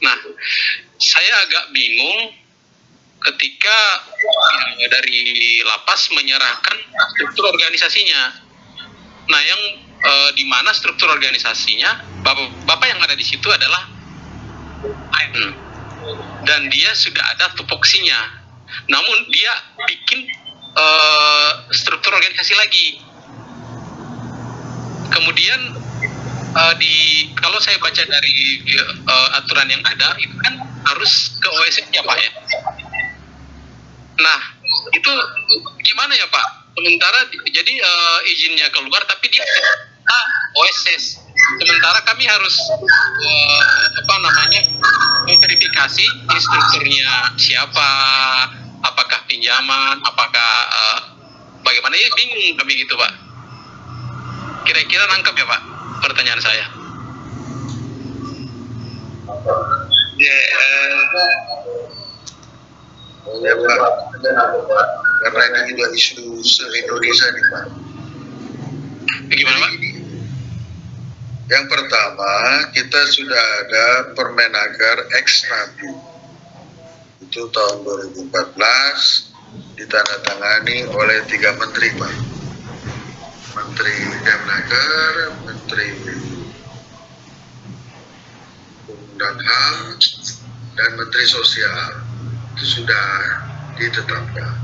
Nah, saya agak bingung ketika dari lapas menyerahkan struktur organisasinya. Nah, yang di mana struktur organisasinya bapak yang ada di situ adalah AN dan dia sudah ada tupoksinya. Namun dia bikin struktur organisasi lagi. Kemudian kalau saya baca dari aturan yang ada itu kan harus ke OSS ya Pak ya. Nah, itu gimana ya Pak? Sementara jadi izinnya keluar tapi dia OSS. Sementara kami harus memverifikasi instrukturnya siapa, apakah pinjaman, apakah bagaimana, ya bingung kami gitu Pak. Kira-kira nangkep ya Pak pertanyaan saya? Ya Pak, karena ini juga isu se-Indonesia nih Pak. Gimana Pak? Yang pertama, kita sudah ada Permenaker X Nabi. Itu tahun 2014 ditandatangani oleh 3 menteri Pak. Menteri Demnaker, Menteri Hukum dan HAM, dan Menteri Sosial. Itu sudah ditetapkan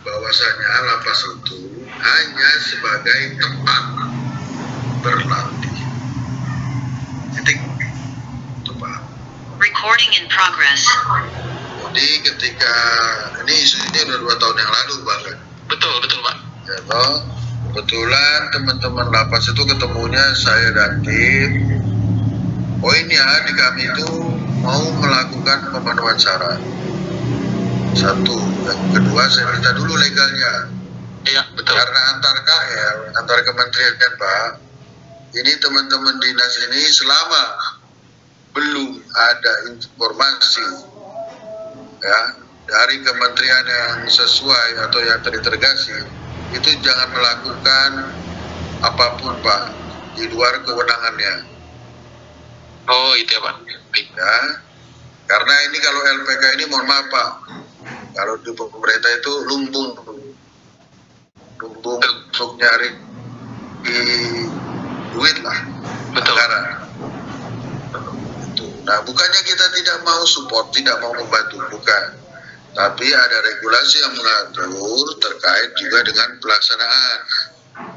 bahwasanya lapas itu hanya sebagai tempat berlatih. Titik. Itu Pak. Recording in progress. Jadi ketika ini isunya udah 2 tahun yang lalu bahkan. Betul Pak. Ya toh, kebetulan teman-teman lapas itu ketemunya saya dan tim. Oh ini ya, di kami itu mau melakukan pemenuhan syarat. Satu, yang kedua saya minta dulu legalnya. Iya betul. Karena antar kementerian kan Pak, ini teman-teman dinas ini selama belum ada informasi ya dari kementerian yang sesuai atau yang terintegrasi, itu jangan melakukan apapun Pak di luar kewenangannya. Oh itu ya Pak. Baik. Ya, karena ini kalau LPK ini mohon maaf Pak, kalau di pemerintah itu lumbung untuk nyari di duit lah, Betul. anggaran. Itu. Nah, bukannya kita tidak mau support, tidak mau membantu, bukan. Tapi ada regulasi yang mengatur terkait juga dengan pelaksanaan.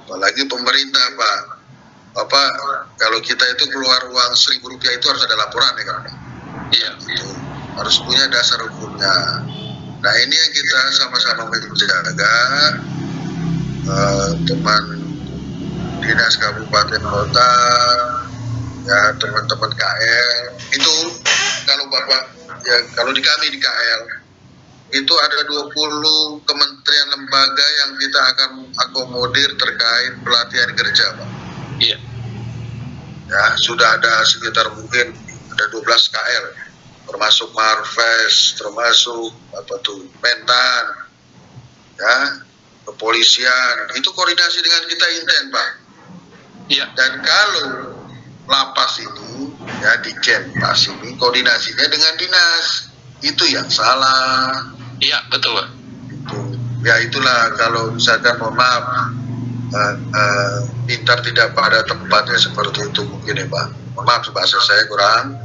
Apalagi pemerintah Pak. Kalau kita itu keluar uang Rp1.000 itu harus ada laporan ya kan? Iya. Itu harus punya dasar hukumnya. Nah ini yang kita sama-sama menjaga, teman dinas kabupaten kota, ya teman-teman KL itu kalau di kami di KL itu ada 20 kementerian lembaga yang kita akan akomodir terkait pelatihan kerja Pak. Iya. Ya sudah ada sekitar mungkin ada 12 KL termasuk Marves, termasuk Mentan, ya, kepolisian, itu koordinasi dengan kita intent, Pak. Iya. Dan kalau lapas ini, ya di Jenpas ini koordinasinya dengan dinas, itu yang salah. Iya, betul, Pak. Itu, ya itulah kalau misalkan mohon maaf, pintar tidak pada tempatnya seperti itu mungkin ya Pak. Mohon maaf bahasa saya kurang.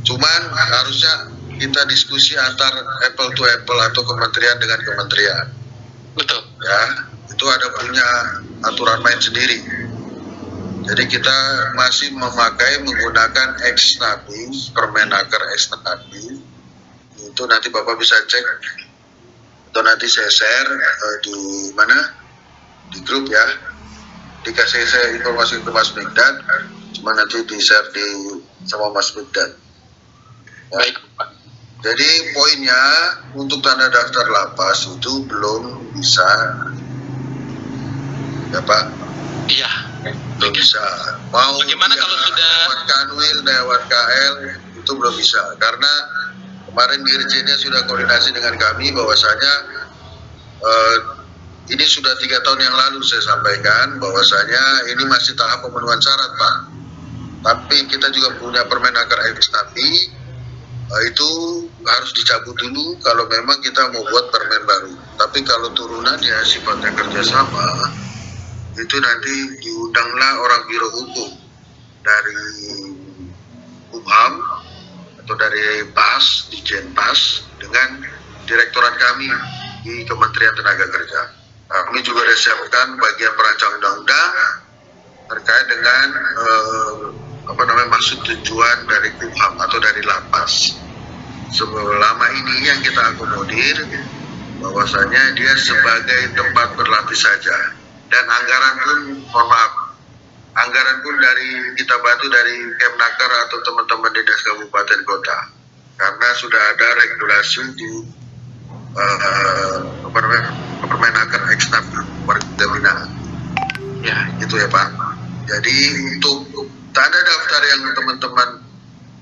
Cuman harusnya kita diskusi antar apple to apple atau kementerian dengan kementerian. Betul. Ya, itu ada punya aturan main sendiri. Jadi kita masih menggunakan ex-nabi, Permenaker ex-nabi. Itu nanti Bapak bisa cek atau nanti saya share di mana? Di grup ya. Dikasih saya informasi ke Mas Mikdad, cuma nanti di-share sama Mas Mikdad. Ya. Baik, Pak. Jadi poinnya untuk tanda daftar lapas itu belum bisa, ya Pak? Iya. Belum bisa. Mau Bagaimana kalau sudah lewat Kanwil, lewat KL itu belum bisa karena kemarin dirjennya sudah koordinasi dengan kami bahwasanya ini sudah 3 tahun yang lalu saya sampaikan bahwasanya ini masih tahap pemenuhan syarat Pak. Tapi kita juga punya Permenaker ex-nabi, itu harus dicabut dulu kalau memang kita mau buat permen baru. Tapi kalau turunannya sifatnya kerjasama, itu nanti diundanglah orang biro hukum dari Kumham atau dari PAS, di Jenpas dengan direktorat kami di Kementerian Tenaga Kerja. Kami juga sudah siapkan bagian perancang undang-undang terkait dengan maksud tujuan dari Kumham atau dari lapas. Selama ini yang kita akomodir bahwasanya dia sebagai tempat berlatih saja, dan anggaran pun mohon maaf, anggaran pun dari kita bantu dari Kemnaker atau teman-teman dinas kabupaten kota, karena sudah ada regulasi di Permenaker ex-nabi warga binaan. Ya, gitu ya Pak. Jadi untuk tanda daftar yang teman-teman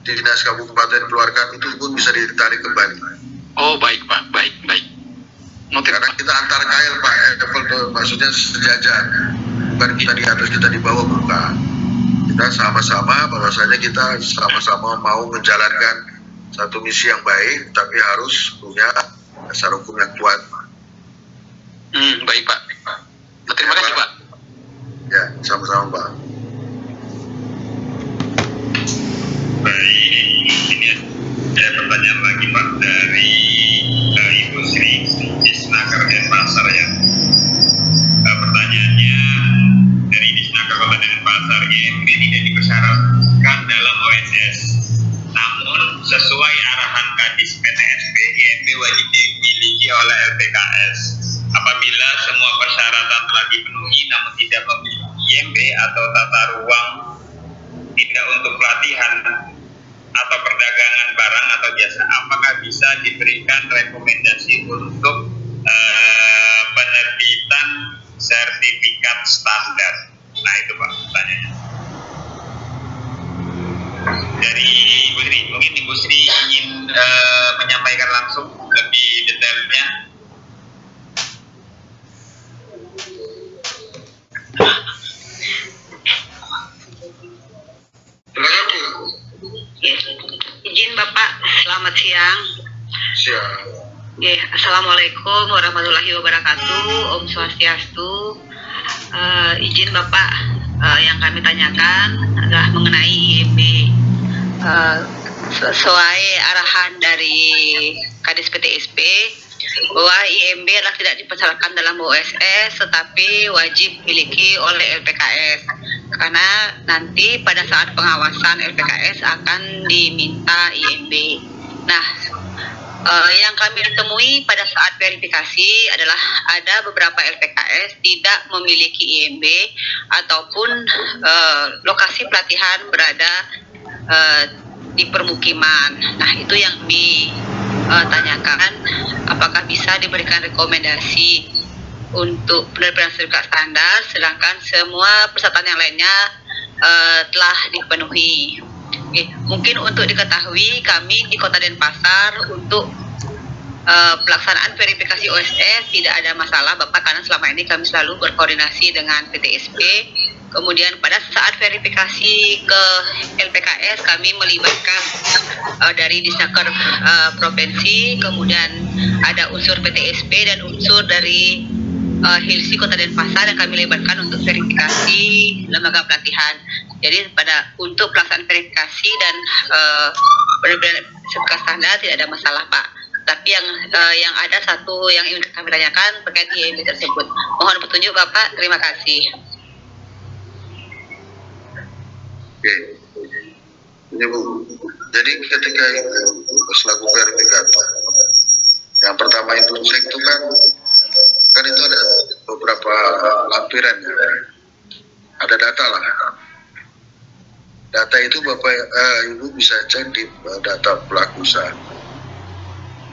di dinas kabupaten keluarkan itu pun bisa ditarik kembali. Oh, baik Pak, baik. Notif, karena Pak. kita antar KL Pak, maksudnya sejajar, bukan kita di atas, kita di bawah, bukan. Kita sama-sama bahwasanya kita sama-sama mau menjalankan satu misi yang baik, tapi harus punya dasar hukum yang kuat. Baik Pak. Terima kasih Pak. Ya, sama-sama Pak. Baik, ini ada pertanyaan lagi Pak dari Ibu Sri Disnaker Denpasar ya. Pertanyaannya dari Disnaker Kota Denpasar, IMB tidak dipersyaratkan dalam OSS. Namun sesuai arahan Kadis PTSP, IMB wajib dimiliki oleh LPKS. Apabila semua persyaratan telah dipenuhi namun tidak memiliki IMB atau tata ruang tidak untuk pelatihan atau perdagangan barang atau jasa, apakah bisa diberikan rekomendasi untuk penerbitan sertifikat standar? Nah itu Pak pertanyaannya. Dari Ibu Sri, mungkin Ibu Sri ingin menyampaikan langsung lebih detailnya. Izin Bapak, selamat siang. Siap. Assalamualaikum warahmatullahi wabarakatuh. Om Swastiastu. Izin Bapak, yang kami tanyakan adalah mengenai IMB. Sesuai arahan dari Kadis PTSP bahwa IMB adalah tidak dipersyaratkan dalam OSS, tetapi wajib dimiliki oleh LPKS. Karena nanti pada saat pengawasan LPKS akan diminta IMB. Nah, yang kami temui pada saat verifikasi adalah ada beberapa LPKS tidak memiliki IMB ataupun lokasi pelatihan berada di permukiman. Nah, itu yang ditanyakan, apakah bisa diberikan rekomendasi untuk penerbitan sertifikat standar, sedangkan semua persyaratan yang lainnya telah dipenuhi. Oke, mungkin untuk diketahui kami di Kota Denpasar untuk pelaksanaan verifikasi OSS tidak ada masalah Bapak, karena selama ini kami selalu berkoordinasi dengan PTSP. Kemudian pada saat verifikasi ke LPKS kami melibatkan dari Disnaker provinsi, kemudian ada unsur PTSP dan unsur dari Hilsi Kota Denpasar yang kami libatkan untuk verifikasi lembaga pelatihan. Jadi untuk pelaksanaan verifikasi dan benar-benar sertifikat standar tidak ada masalah Pak. Tapi yang ada satu yang ingin kami tanyakan terkait IMB tersebut. Mohon petunjuk Bapak. Terima kasih. Oke. Ini Bu. Jadi ketika Ibu selaku verifikator, yang pertama itu cek itu kan itu ada beberapa lampiran ya. Ada data lah. Data itu Bapak Ibu bisa cek di data pelaku usaha.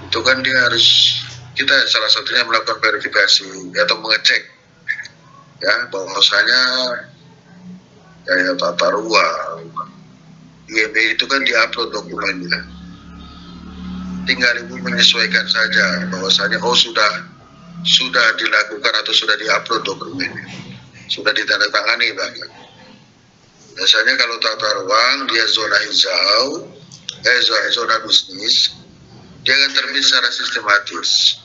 Itu kan dia harus, kita salah satunya melakukan verifikasi atau mengecek ya bahwasanya kayak tata ruang IMB itu kan diupload dokumennya. Tinggal Ibu menyesuaikan saja bahwasanya sudah dilakukan atau sudah diupload dokumennya, sudah ditandatangani bahkan. Biasanya kalau tata ruang dia zona hijau, zona bisnis, dia akan terbit secara sistematis.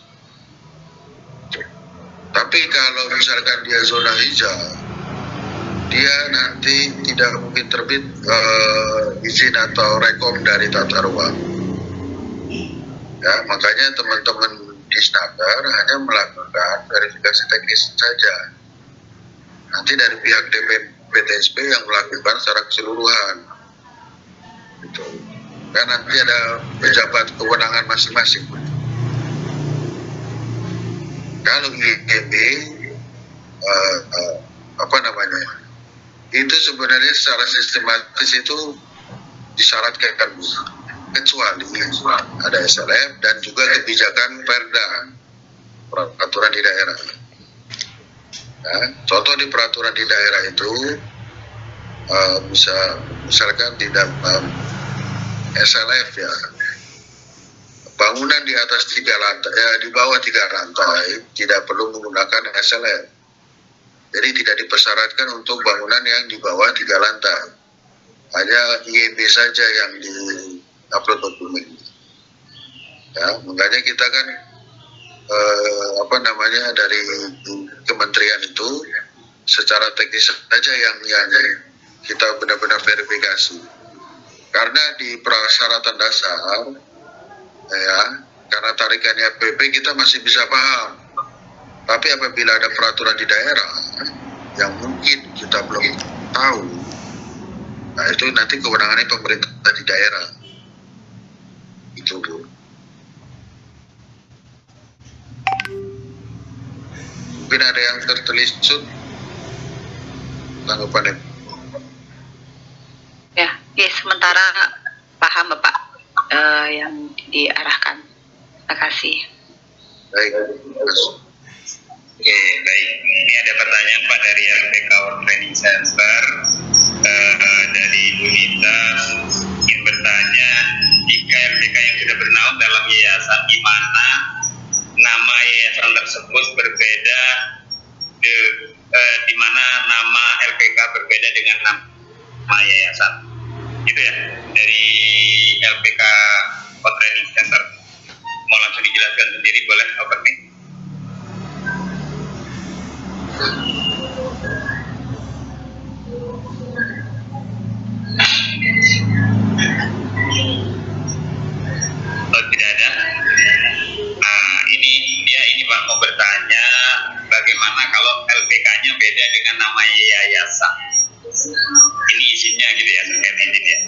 Tapi kalau misalkan dia zona hijau, dia nanti tidak mungkin terbit izin atau rekom dari tata ruang. Ya, makanya teman-teman di Disnaker hanya melakukan verifikasi teknis saja. Nanti dari pihak PTSP yang melakukan secara keseluruhan. Gitu. Kan nanti ada pejabat kewenangan masing-masing. Kalau IMB itu sebenarnya secara sistematis itu disyaratkan kecuali ada SLF dan juga kebijakan Perda, peraturan di daerah. Nah, contoh di peraturan di daerah itu misalkan di dalam SLF ya, bangunan di atas 3 lantai, di bawah 3 lantai tidak perlu menggunakan SLF. Jadi tidak dipersyaratkan untuk bangunan yang di bawah 3 lantai. Hanya IMB saja yang di-upload dokumen. Ya, makanya kita kan dari kementerian itu secara teknis saja yang kita benar-benar verifikasi. Karena di persyaratan dasar, ya, karena tarikannya PP kita masih bisa paham. Tapi apabila ada peraturan di daerah yang mungkin kita belum tahu, nah itu nanti kewenangannya pemerintah di daerah. Itu Bu. Mungkin ada yang tertelisut tanggapannya. Ya, sementara paham Bapak yang diarahkan. Terima kasih. Baik. Oke, baik. Ini ada pertanyaan Pak dari LPK World Training Center dari Bunita ingin bertanya, jika LPK yang sudah bernaung dalam yayasan di mana nama yayasan tersebut berbeda, di mana nama LPK berbeda dengan nama yayasan, gitu ya, dari LPK World Training Center. Mau langsung dijelaskan sendiri boleh Pak nih? Oh, tidak ada. Ini Pak mau bertanya bagaimana kalau LPK-nya beda dengan nama yayasan. Ini izinnya gitu ya, terkait izinnya.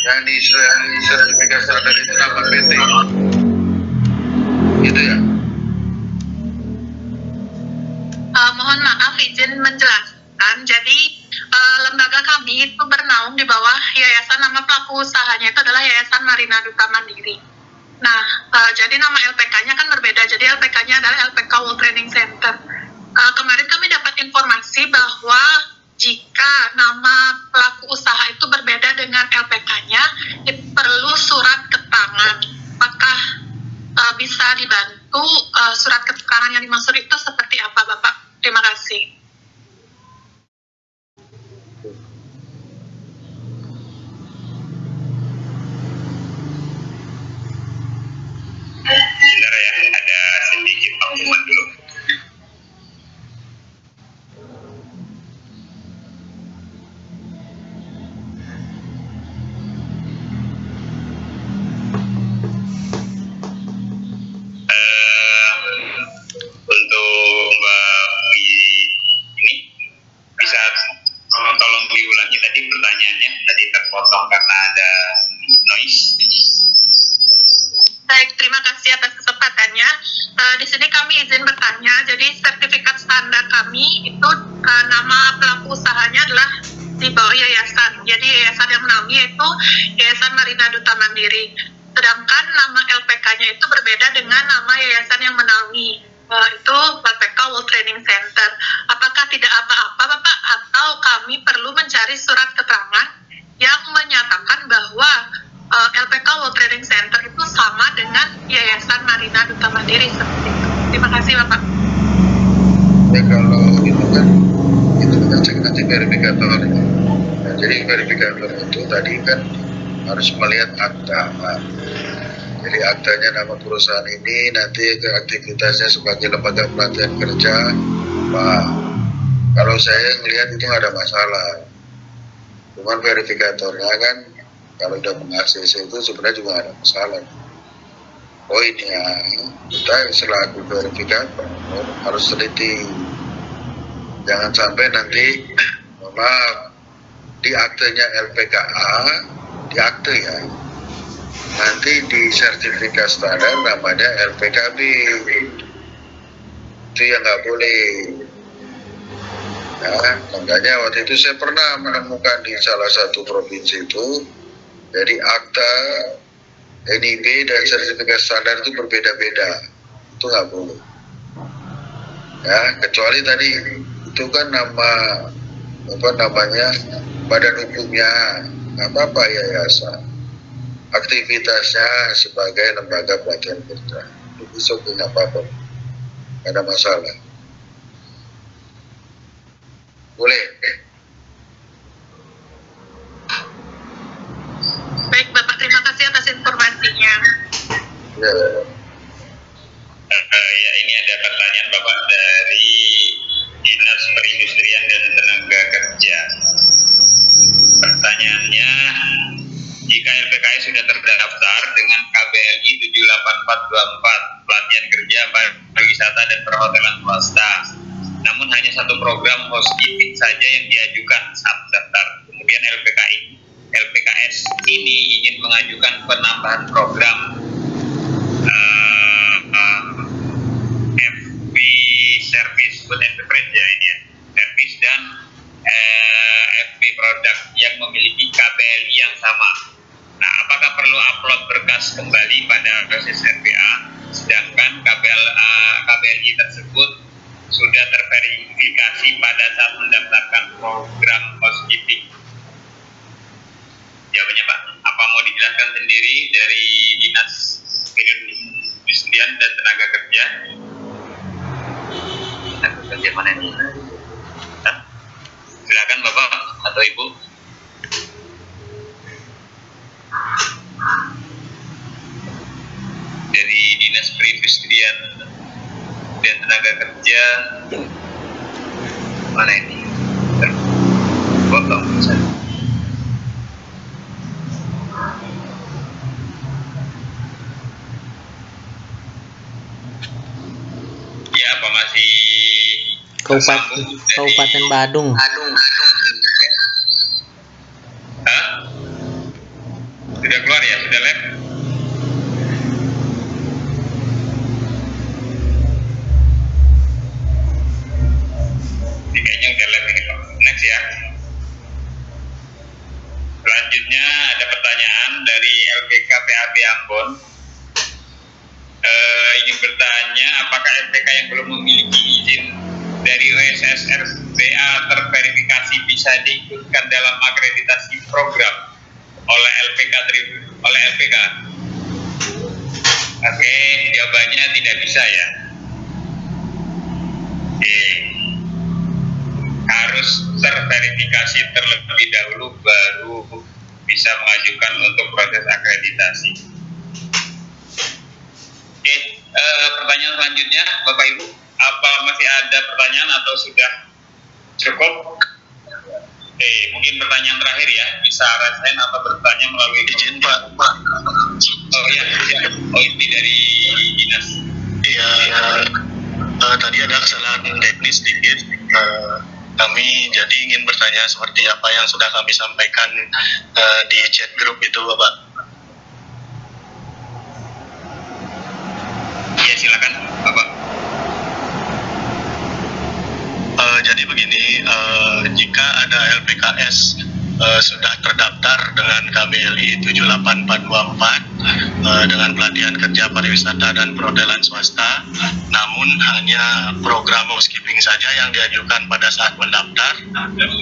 Yang di sertifikat standar itu nama PT. Gitu ya. Mohon maaf izin menjelaskan. Jadi lembaga kami itu bernaung di bawah yayasan, nama pelaku usahanya itu adalah Yayasan Marina Duta Mandiri. Nah, jadi nama LPK-nya kan berbeda. Jadi LPK-nya adalah LPK World Training Center. Kemarin kami dapat informasi bahwa jika nama pelaku usaha itu berbeda dengan LPK-nya, itu perlu surat keterangan. Apakah bisa dibantu surat keterangan yang dimaksud itu seperti apa, Bapak? Terima kasih. Sebentar ya, ada sedikit pengumuman dulu. Untuk Mbak ini bisa tolong diulangi tadi pertanyaannya, tadi terpotong karena ada noise. Baik, terima kasih atas kesempatannya. Di sini kami izin bertanya. Jadi sertifikat standar kami itu nama pelaku usahanya adalah di bawah yayasan. Jadi yayasan yang menaungi itu Yayasan Marina Duta Mandiri. Sedangkan nama LPK-nya itu berbeda dengan nama yayasan yang menaungi. Itu LPK World Training Center. Apakah tidak apa-apa, Bapak? Atau kami perlu mencari surat keterangan yang menyatakan bahwa LPK World Training Center itu sama dengan Yayasan Marina Duta Mandiri seperti itu. Terima kasih, Bapak. Ya kalau itu kan kita cek nanti verifikator. Nah, jadi verifikator itu tadi kan harus melihat akta. Jadi aktanya nama perusahaan ini, nanti ke aktivitasnya sebagai lembaga pelatihan kerja. Nah, kalau saya melihat itu nggak ada masalah. Cuman verifikatornya kan kalau udah meng-ACC itu sebenarnya juga ada masalah. Poinnya kita selaku verifikator harus teliti, jangan sampai nanti maaf di aktenya LPKA, di akte ya, nanti di sertifikat standar namanya LPKB. Itu yang nggak boleh. Nah, makanya waktu itu saya pernah menemukan di salah satu provinsi itu, jadi akta NIB dan sertifikat standar itu berbeda-beda. Itu nggak boleh. Ya, kecuali tadi itu kan nama apa namanya badan hukumnya, nggak apa-apa yayasan. Aktivitasnya sebagai lembaga pelatihan kerja itu bisa punya apa-apa, nggak ada masalah. Boleh. Baik, Bapak. Terima kasih atas informasinya. Ya. Ya, ini ada pertanyaan Bapak dari Dinas Perindustrian dan Tenaga Kerja. Pertanyaannya, jika LPKS sudah terdaftar dengan KBLI 78424 pelatihan kerja pariwisata dan perhotelan swasta, namun hanya satu program housekeeping saja yang diajukan saat daftar. Kemudian LPKS ini ingin mengajukan penambahan program FB Service Food and Beverage ya ini ya, service dan FB produk yang memiliki KBLI yang sama. Nah, apakah perlu upload berkas kembali pada proses RPA, sedangkan KBLI tersebut sudah terverifikasi pada saat mendaftarkan program housekeeping? Jawabannya Pak, apa mau dijelaskan sendiri dari Dinas Perindustrian dan Tenaga Kerja? Tenaga Kerja mana ini? Silakan Bapak atau Ibu. Dari Dinas Perindustrian dan Tenaga Kerja mana ini? Terpotong misalnya. Ya, apa masih Kabupaten Badung. Hah? Arya sudah live? Ini kayaknya udah live ini Pak. Next ya. Selanjutnya ada pertanyaan dari LPK PAB Ambon. Ingin bertanya apakah LPK yang belum memiliki izin dari OSS RBA terverifikasi bisa diikutkan dalam akreditasi program oleh LPK Oke, jawabannya tidak bisa ya. Oke. Harus terverifikasi terlebih dahulu baru bisa mengajukan untuk proses akreditasi. Oke, pertanyaan selanjutnya Bapak Ibu, apa masih ada pertanyaan atau sudah cukup? Oke, mungkin pertanyaan terakhir ya, bisa rasain atau bertanya melalui Izin Pak. Oh iya, oh ini dari dinas. Iya, tadi ada kesalahan teknis sedikit. Kami jadi ingin bertanya seperti apa yang sudah kami sampaikan di chat grup itu, Bapak. Iya, silakan Bapak. Jadi begini, jika ada LPKS sudah terdaftar dengan KBLI 78424 dengan pelatihan kerja pariwisata dan perhotelan swasta, namun hanya program housekeeping saja yang diajukan pada saat mendaftar.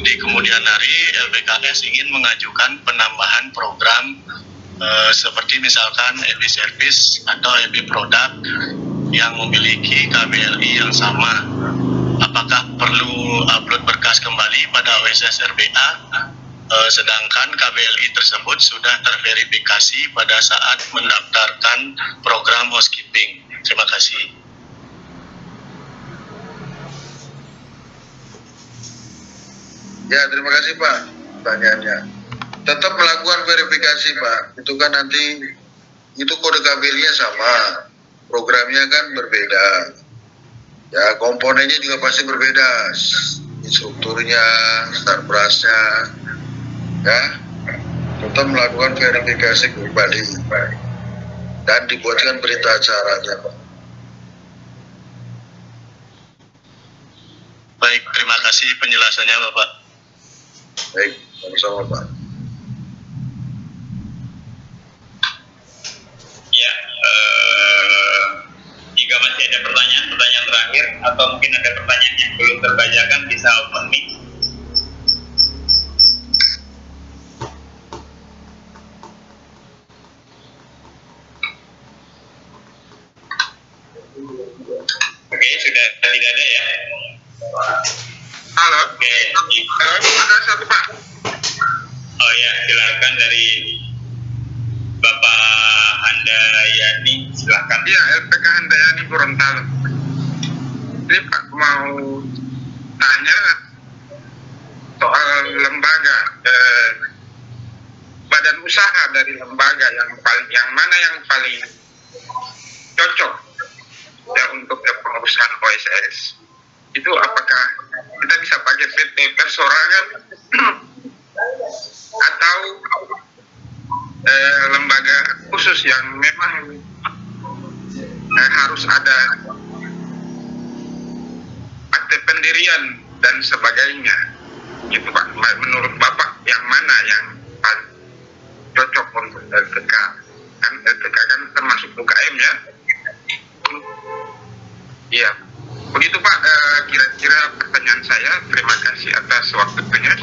Di kemudian hari LPKS ingin mengajukan penambahan program seperti misalkan EB Service atau EB Product yang memiliki KBLI yang sama. Apakah perlu upload berkas kembali pada OSS RBA sedangkan KBLI tersebut sudah terverifikasi pada saat mendaftarkan program housekeeping? Terima kasih. Ya, terima kasih Pak pertanyaannya. Tetap melakukan verifikasi Pak. Itu kan nanti itu kode KBLI-nya sama, programnya kan berbeda. Ya, komponennya juga pasti berbeda, instrukturnya, starbrasnya, ya. Tetap melakukan verifikasi kembali dan dibuatkan berita acaranya, Pak. Baik, terima kasih penjelasannya Bapak. Baik, sama-sama Pak. Ya, jika masih ada pertanyaan terakhir atau mungkin ada pertanyaan yang belum terbacakan bisa open mic. Oke, sudah tidak ada ya. Halo. Oke. Ada satu Pak. Oh ya, silakan dari Bapak Handayani, silakan. Iya, LPK Handayani Gorontalo. Ini Pak mau tanya soal lembaga, badan usaha dari lembaga yang mana yang paling cocok ya untuk pengurusan OSS. Itu apakah kita bisa pakai PT persorangan atau lembaga khusus yang memang harus ada akte pendirian dan sebagainya, gitu Pak. Menurut Bapak yang mana yang paling cocok untuk LPK? Kan LPK kan termasuk UKM ya. Iya, begitu Pak. Kira-kira pertanyaan saya. Terima kasih atas waktunya.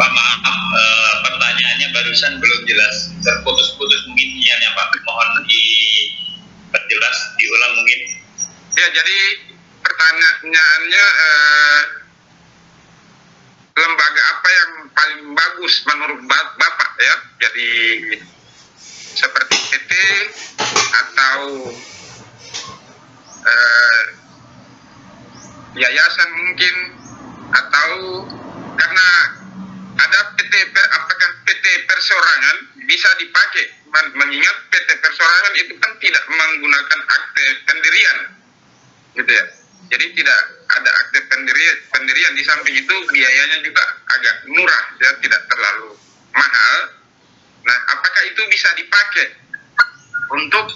Pak, maaf, pertanyaannya barusan belum jelas, terputus-putus mungkin sinyalnya Pak. Mohon diperjelas, diulang mungkin. Ya, jadi pertanyaannya lembaga apa yang paling bagus menurut Bapak ya? Jadi seperti PT atau yayasan mungkin, atau karena ada apakah PT persorangan bisa dipakai, mengingat PT persorangan itu kan tidak menggunakan akte pendirian, gitu ya. Jadi tidak ada akte pendirian. Di samping itu biayanya juga agak murah, ya, tidak terlalu mahal. Nah, apakah itu bisa dipakai untuk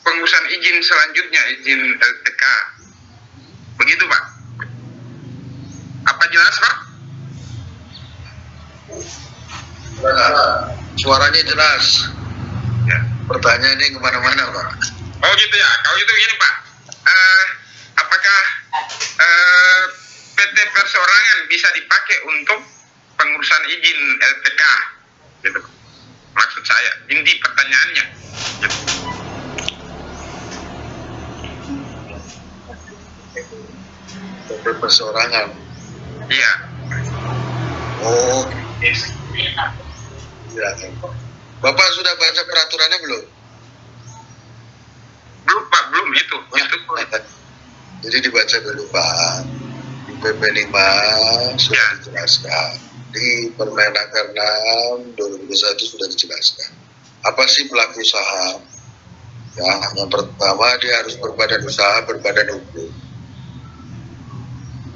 pengurusan izin selanjutnya, izin LPK. Begitu Pak. Apa jelas Pak? Suaranya jelas. Ya. Pertanyaannya kemana-mana Pak. Oh gitu ya. Kalau gitu gini Pak, apakah PT perseorangan bisa dipakai untuk pengurusan izin LPK? Gitu. Maksud saya, inti pertanyaannya. Gitu. PT perseorangan. Iya. Oh. Ya. Bapak sudah baca peraturannya belum? Belum Pak, belum itu. Jadi dibaca dulu Pak. Di PP 5 sudah dijelaskan. Di Permenaker 6 2021 sudah dijelaskan. Apa sih pelaku usaha? Ya, yang pertama dia harus berbadan usaha, berbadan hukum.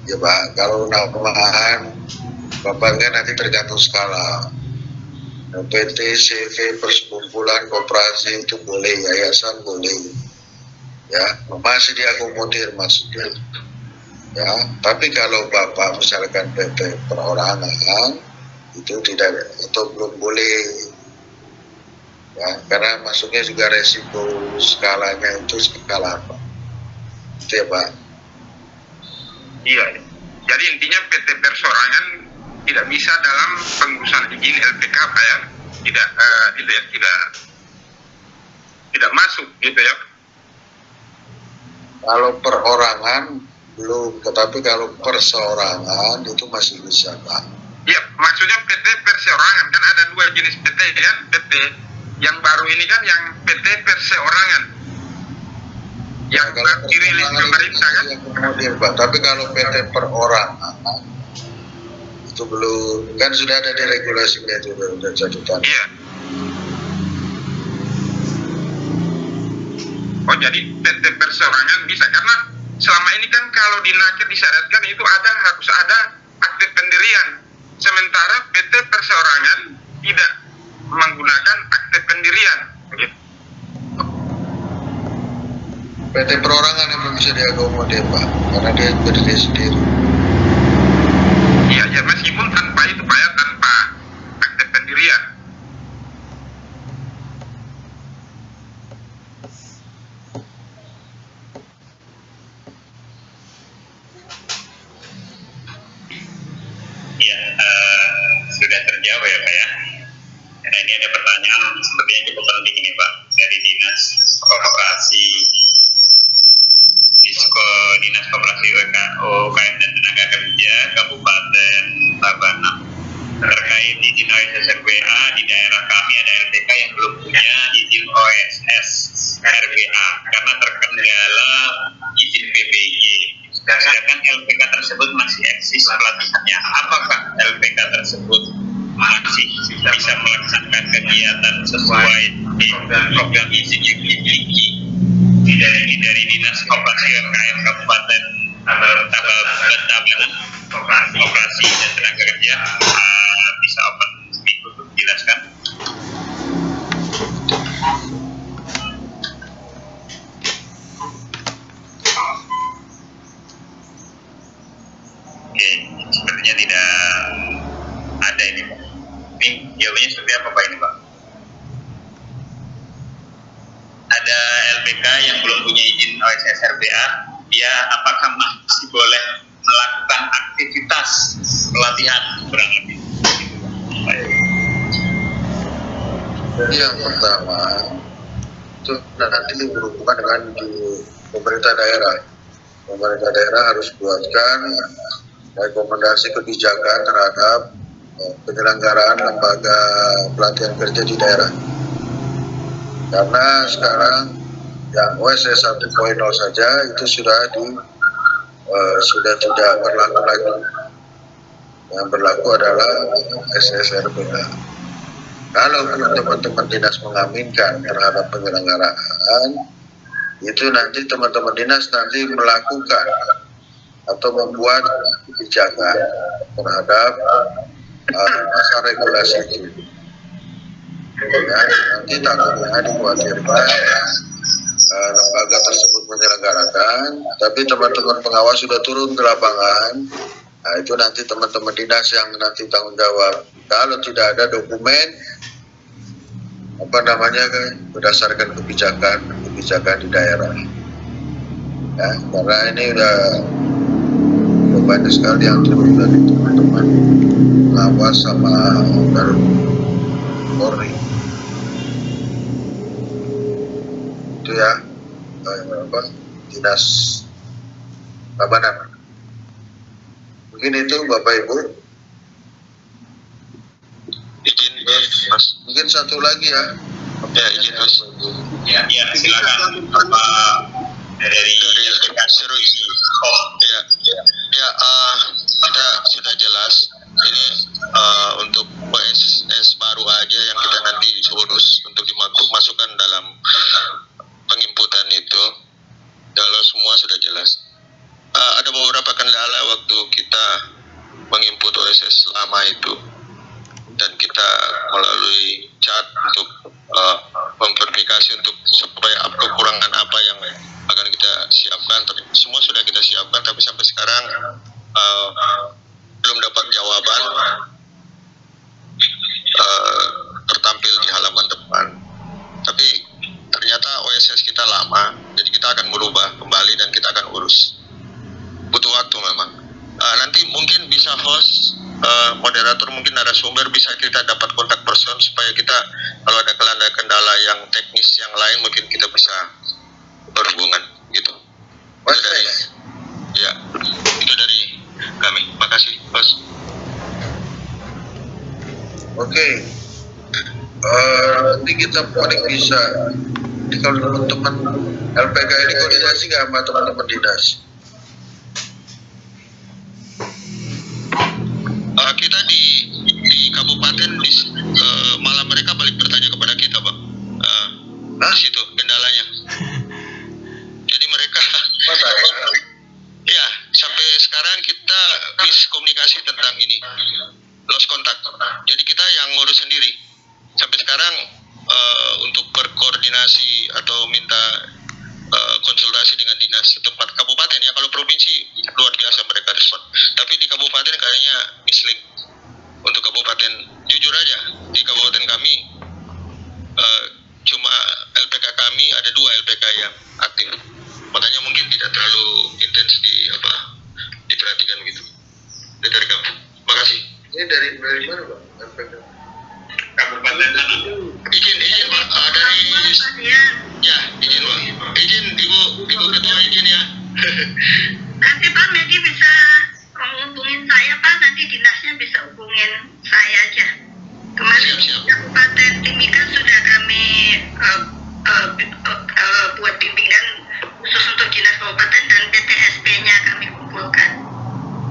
Ya Pak, kalau namaan Bapak kan nanti tergantung skala. PT, CV, persekumpulan, koperasi itu boleh, yayasan boleh. Ya, masih diakomodir maksudnya. Ya, tapi kalau Bapak misalkan PT perorangan itu tidak atau belum boleh. Ya, karena masuknya juga resiko skalanya itu skala apa? Itu ya Pak. Iya. Jadi intinya PT perseorangan tidak bisa dalam pengurusan izin LPK Pak ya. Tidak masuk gitu ya. Kalau perorangan belum, tetapi kalau perseorangan itu masih bisa Pak. Iya, maksudnya PT perseorangan kan ada dua jenis PT ya. PT yang baru ini kan yang PT perseorangan. Yang Kalau dirilis pemerintah kan. Kemudian Pak, tapi kalau PT perorangan itu belum, kan sudah ada di regulasinya itu sudah catatan. Iya. Oh jadi PT perseorangan bisa, karena selama ini kan kalau di Naker disyaratkan itu harus ada akte pendirian, sementara PT perseorangan tidak menggunakan akte pendirian. Gitu. PT perorangan yang belum bisa diakomodir Pak, karena dia berdiri sendiri. Iya, ya meskipun tanpa itu Pak ya, tanpa akte pendirian. Ya, sudah terjawab ya Pak ya. Nah, ini ada pertanyaan sepertinya cukup penting ini Pak, dari Dinas Koperasi Dinas Koperasi UKM dan Tenaga Kerja Kabupaten Tabanan terkait izin OSS RBA. Di daerah kami ada LPK yang belum punya izin OSS RBA karena terkendala izin PBG. Sedangkan LPK tersebut masih eksis pelatihannya. Apakah LPK tersebut masih bisa melaksanakan kegiatan sesuai program izin yang dimiliki dari Dinas Koperasi UKM Kabupaten Tabanan, Koperasi dan Tenaga Kerja? Bisa Open Minggu dijelaskan? Oke, sepertinya tidak ada ini Pak. Ini jawabannya seperti apa Pak ini Pak? Ada LPK yang belum punya izin OSS RBA, dia apakah masih boleh melakukan aktivitas pelatihan kurang lebih? Jadi yang pertama itu nanti berhubungan dengan di pemerintah daerah. Pemerintah daerah harus buatkan rekomendasi kebijakan terhadap penyelenggaraan lembaga pelatihan kerja di daerah. Karena sekarang yang OSS 1.0 saja itu sudah tidak berlaku lagi. Yang berlaku adalah SSRBA. Kalau teman-teman dinas mengaminkan terhadap penyelenggaraan, itu nanti teman-teman dinas nanti melakukan atau membuat kebijakan terhadap masa regulasi itu. Ya, nanti takutnya dikhawatirkan lembaga tersebut menyelenggarakan, tapi teman-teman pengawas sudah turun ke lapangan. Nah, itu nanti teman-teman dinas yang nanti tanggung jawab. Kalau tidak ada dokumen berdasarkan kebijakan di daerah. Ya, karena ini udah banyak sekali yang turun dari teman-teman pengawas sama Polri. Itu ya dinas Tabanan. Mungkin itu Bapak Ibu. Izin Mas. Mungkin satu lagi ya. Ya izin Mas. Ya silakan Bapak dari seru. Oh ya kita sudah jelas ini untuk OSS baru aja yang kita nanti urus untuk dimasukkan dalam penginputan itu. Kalau semua sudah jelas. Ada beberapa kendala waktu kita menginput OSS lama itu, dan kita melalui chat untuk memverifikasi untuk supaya kekurangan apa yang akan kita siapkan. Semua sudah kita siapkan, tapi sampai sekarang belum dapat jawaban tertampil di halaman depan. Tapi ternyata OSS kita lama, jadi kita akan merubah kembali dan kita akan urus. Butuh waktu memang. Nanti mungkin bisa host, moderator, mungkin narasumber bisa kita dapat kontak person supaya kita kalau ada kendala yang teknis yang lain mungkin kita bisa berhubungan gitu. Itu dari, ya, itu dari kami. Makasih, Bos. Oke. Nanti kita paling bisa kalau teman-teman LPK ini koordinasi nggak sama teman-teman dinas? Kita di kabupaten malah mereka balik bertanya kepada kita, Bang. Di situ kendalanya. Jadi mereka ya sampai sekarang kita miskomunikasi tentang ini, lost contact. Jadi kita yang ngurus sendiri. Sampai sekarang untuk berkoordinasi atau minta konsultasi dengan dinas setempat kabupaten ya. Kalau provinsi luar biasa mereka respon. Tapi di kabupaten kayaknya misling. Untuk kabupaten jujur aja di kabupaten kami cuma LPK kami ada 2 LPK yang aktif. Makanya mungkin tidak terlalu intens diperhatikan begitu. Itu dari kami. Makasih. Ini dari mana Pak? LPK? Kabupaten izin Pak dari ya izin Pak, izin Ibu Ketua izin ya. Nanti Pak Medi bisa menghubungin saya Pak, nanti dinasnya bisa hubungin saya aja. Kemarin Siap. Kabupaten Timika sudah kami buat bimbingan khusus untuk dinas kabupaten dan PTSP-nya kami kumpulkan.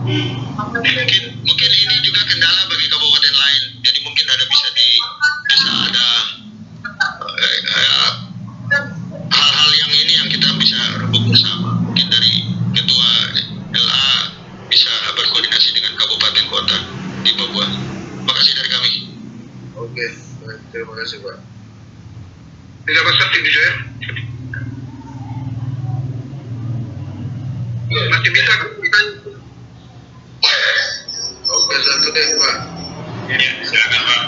Mungkin ini juga kendala bagi kabupaten lain. Jadi mungkin bisa ada hal-hal yang ini yang kita bisa rebut bersama. Mungkin dari ketua LA bisa berkoordinasi dengan kabupaten kota di Papua. Makasih dari kami. Oke, terima kasih Pak. Tidak besar tinggi ya. Masih bisa kita. Oke, satu deh Pak. Ya, silakan Pak.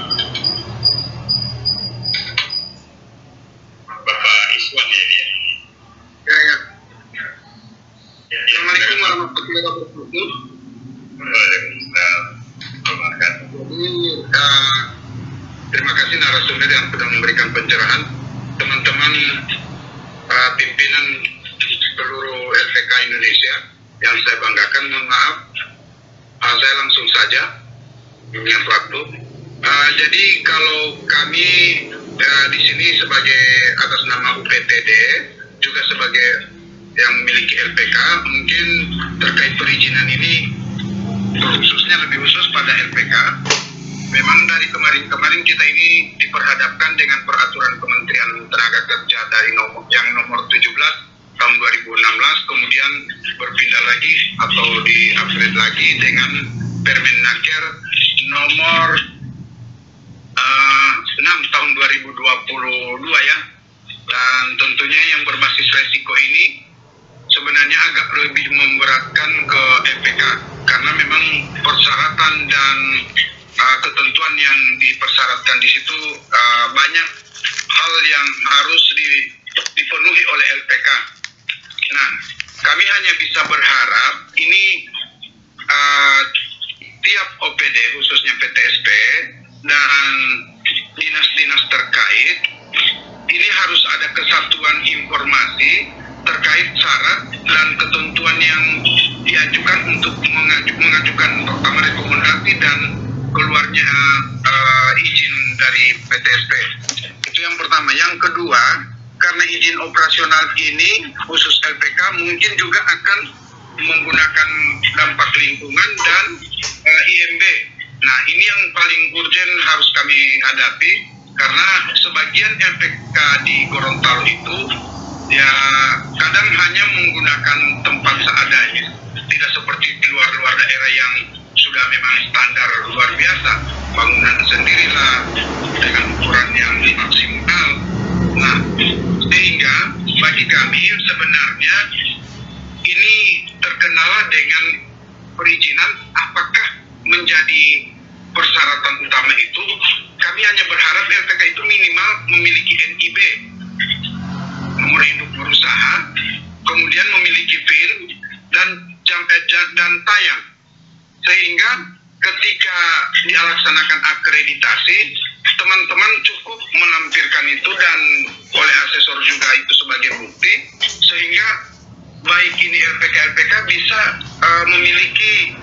Bapak Iswan ya ini. Ya. Assalamualaikum warahmatullahi wabarakatuh. Waalaikumsalam. Jadi terima kasih narasumber yang sudah memberikan pencerahan. Teman-teman pimpinan seluruh LPK Indonesia yang saya banggakan, mohon maaf, saya langsung saja mengingat waktu. Jadi kalau kami di sini sebagai atas nama UPTD juga sebagai yang memiliki LPK, mungkin terkait perizinan ini khususnya lebih khusus pada LPK. Memang dari kemarin kita ini diperhadapkan dengan peraturan Kementerian Tenaga Kerja dari nomor 17 tahun 2016, kemudian berpindah lagi atau di-upgrade lagi dengan Permenaker nomor 6 tahun 2017 ya. Dan tentunya yang berbasis resiko ini sebenarnya agak lebih memberatkan ke LPK karena memang persyaratan dan ketentuan yang dipersyaratkan di situ banyak hal yang harus dipenuhi oleh LPK. Nah, kami hanya bisa berharap ini tiap OPD khususnya PTSP dan dinas-dinas terkait ini harus ada kesatuan informasi terkait syarat dan ketentuan yang diajukan untuk mengajukan pertama rekomendasi dan keluarnya izin dari PTSP. Itu yang pertama. Yang kedua, karena izin operasional ini khusus LPK mungkin juga akan menggunakan dampak lingkungan dan IMB. Nah, ini yang paling urgent harus kami hadapi karena sebagian LPK di Gorontalo itu ya kadang hanya menggunakan tempat seadanya, tidak seperti di luar daerah yang sudah memang standar luar biasa, bangunan sendirilah dengan ukuran yang maksimal. Nah, sehingga bagi kami sebenarnya ini terkendala dengan perizinan apakah menjadi persyaratan utama itu. Kami hanya berharap LPK itu minimal memiliki NIB, nomor induk berusaha, kemudian memiliki PIN dan tayang, sehingga ketika dilaksanakan akreditasi teman-teman cukup melampirkan itu dan oleh asesor juga itu sebagai bukti, sehingga baik ini LPK bisa memiliki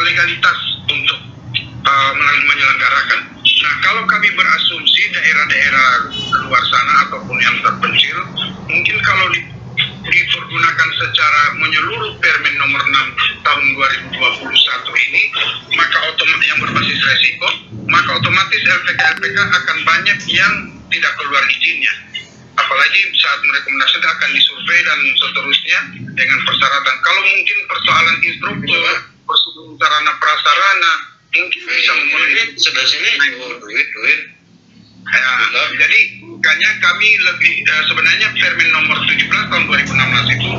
legalitas untuk menyelenggarakan. Nah, kalau kami berasumsi daerah-daerah luar sana ataupun yang terpencil, mungkin kalau dipergunakan secara menyeluruh Permen nomor 6 tahun 2021 ini, maka otomatis yang berbasis resiko, maka otomatis LPK akan banyak yang tidak keluar izinnya. Apalagi saat merekomendasikan akan disurvei dan seterusnya dengan persyaratan. Kalau mungkin persoalan instruktur, persoalan sarana prasarana, mungkin bisa memenuhi sebelah sini duit. Ya, jadi makanya kami lebih sebenarnya Permen nomor 17 tahun 2016 itu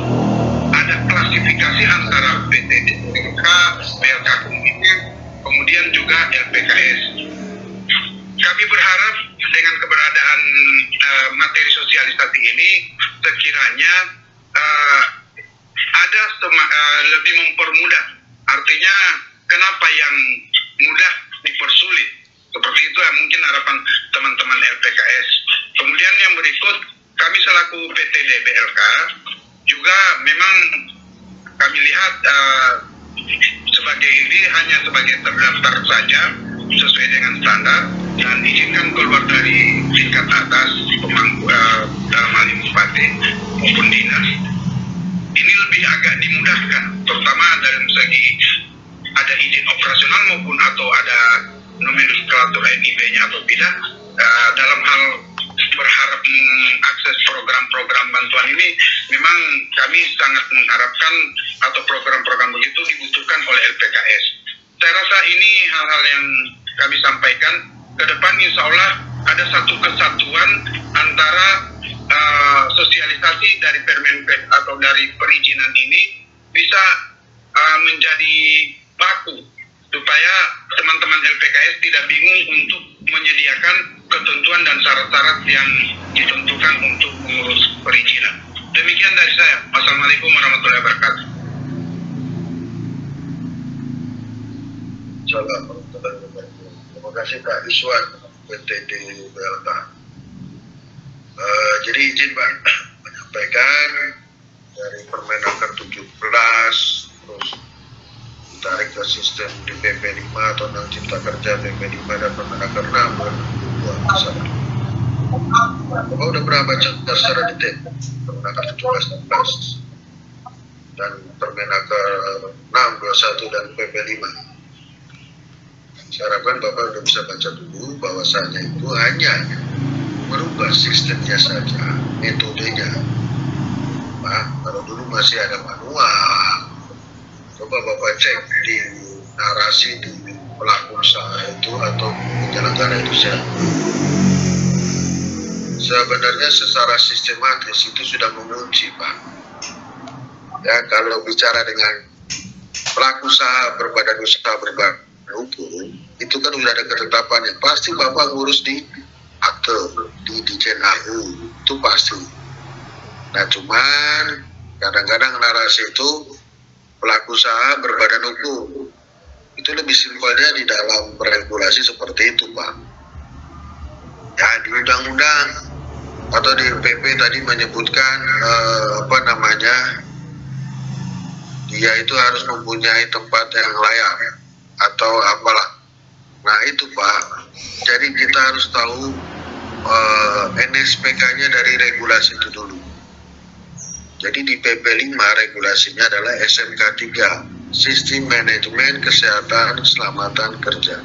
ada klasifikasi antara PTDK, PLK kemudian juga LPKS. Kami berharap dengan keberadaan materi sosialisasi ini sekiranya ada lebih mempermudah. Artinya kenapa yang mudah dipersulit? Seperti itu ya mungkin harapan teman-teman LPKS. Kemudian yang berikut, kami selaku PTDBLK juga memang kami lihat sebagai ini hanya sebagai terdaftar saja sesuai dengan standar dan diizinkan keluar dari tingkat atas pemangku dalam hal ini bupati maupun dinas. Ini lebih agak dimudahkan, terutama dari segi ada izin operasional maupun atau ada nomenklatur NIB-nya atau tidak. Dalam hal berharap mengakses program-program bantuan ini, memang kami sangat mengharapkan atau program-program begitu dibutuhkan oleh LPKS. Saya rasa ini hal-hal yang kami sampaikan. Ke depan insya Allah ada satu kesatuan antara sosialisasi dari Permenpes atau dari perizinan ini bisa menjadi baku supaya teman-teman LPKS tidak bingung untuk menyediakan ketentuan dan syarat-syarat yang ditentukan untuk mengurus perizinan. Demikian dari saya. Wassalamualaikum warahmatullahi wabarakatuh. Terima kasih Pak Iswan, PTD BLK. Jadi izin Pak menyampaikan dari Permenaker 17 terus ditarik ke sistem di PP 5 atau Undang Cipta Kerja PP 5 dan Permenaker 6 Bapak udah pernah baca secara detail Permenaker 17 dan Permenaker 6 21 dan PP 5. Saya harapkan Bapak udah bisa baca dulu bahwasanya itu hanya merubah sistemnya saja, metodenya. Pak, kalau dulu masih ada manual, coba Bapak cek di narasi di pelaku usaha itu atau penyelenggara itu sebenarnya secara sistematis itu sudah mengunci, Pak. Ya, kalau bicara dengan pelaku usaha berbadan usaha berbadan hukum, itu kan sudah ada ketetapan yang pasti Bapak ngurus di akte, di Dijen AU, itu pasti. Nah, cuman kadang-kadang narasi itu pelaku usaha berbadan hukum, itu lebih simpelnya di dalam regulasi seperti itu, Pak. Ya, di undang-undang atau di PP tadi menyebutkan dia itu harus mempunyai tempat yang layak atau apalah. Nah itu, Pak, jadi kita harus tahu NSPK-nya dari regulasi itu dulu. Jadi di PP 5 regulasinya adalah SMK 3, Sistem Manajemen Kesehatan Keselamatan Kerja.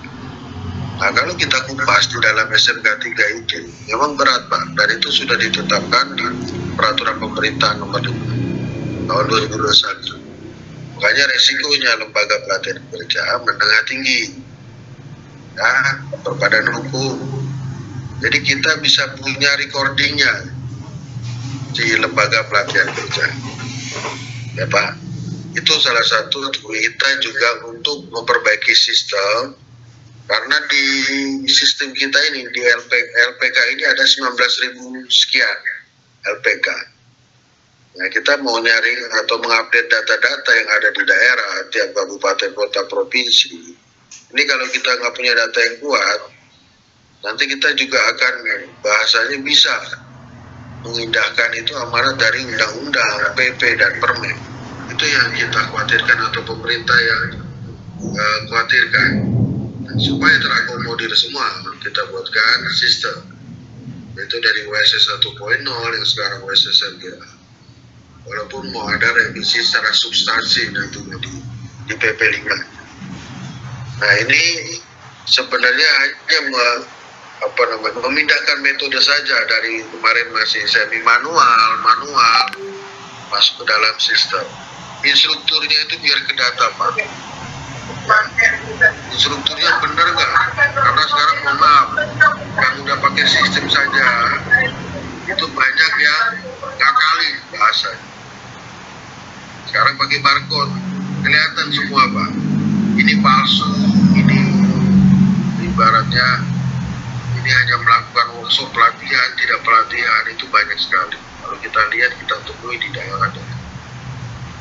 Nah, kalau kita kupas di dalam SMK 3 itu memang berat, Pak, dan itu sudah ditetapkan di Peraturan Pemerintah Nomor 5 tahun 2021. Makanya resikonya lembaga pelatihan kerja menengah tinggi, ya, berbadan hukum. Jadi kita bisa punya recordingnya di lembaga pelatihan kerja, ya Pak. Itu salah satu kita juga untuk memperbaiki sistem. Karena di sistem kita ini, di LPK ini ada 19.000 sekian LPK. Nah, kita mau nyari atau mengupdate data-data yang ada di daerah, tiap kabupaten, kota, provinsi. Ini kalau kita nggak punya data yang kuat, nanti kita juga akan bahasanya bisa mengindahkan itu amanat dari undang-undang, PP, dan permen. Itu yang kita khawatirkan atau pemerintah yang khawatirkan. Supaya terakomodir semua, kita buatkan sistem, yaitu dari WSS 1.0 yang sekarang WSS 3. Walaupun mau ada revisi secara substansi nanti di PP 5. Nah ini sebenarnya hanya memindahkan metode saja dari kemarin masih semi manual masuk ke dalam sistem. Instrukturnya itu biar ke data, Pak. Instrukturnya benar nggak? Karena sekarang mohon maaf, yang udah pakai sistem saja itu banyak yang ngakali bahasa. Sekarang pakai barcode, kelihatan semua, Pak. Ini palsu, ini ibaratnya ini hanya melakukan workshop pelatihan, tidak pelatihan, itu banyak sekali. Kalau kita lihat, kita temui di daerah-daerah.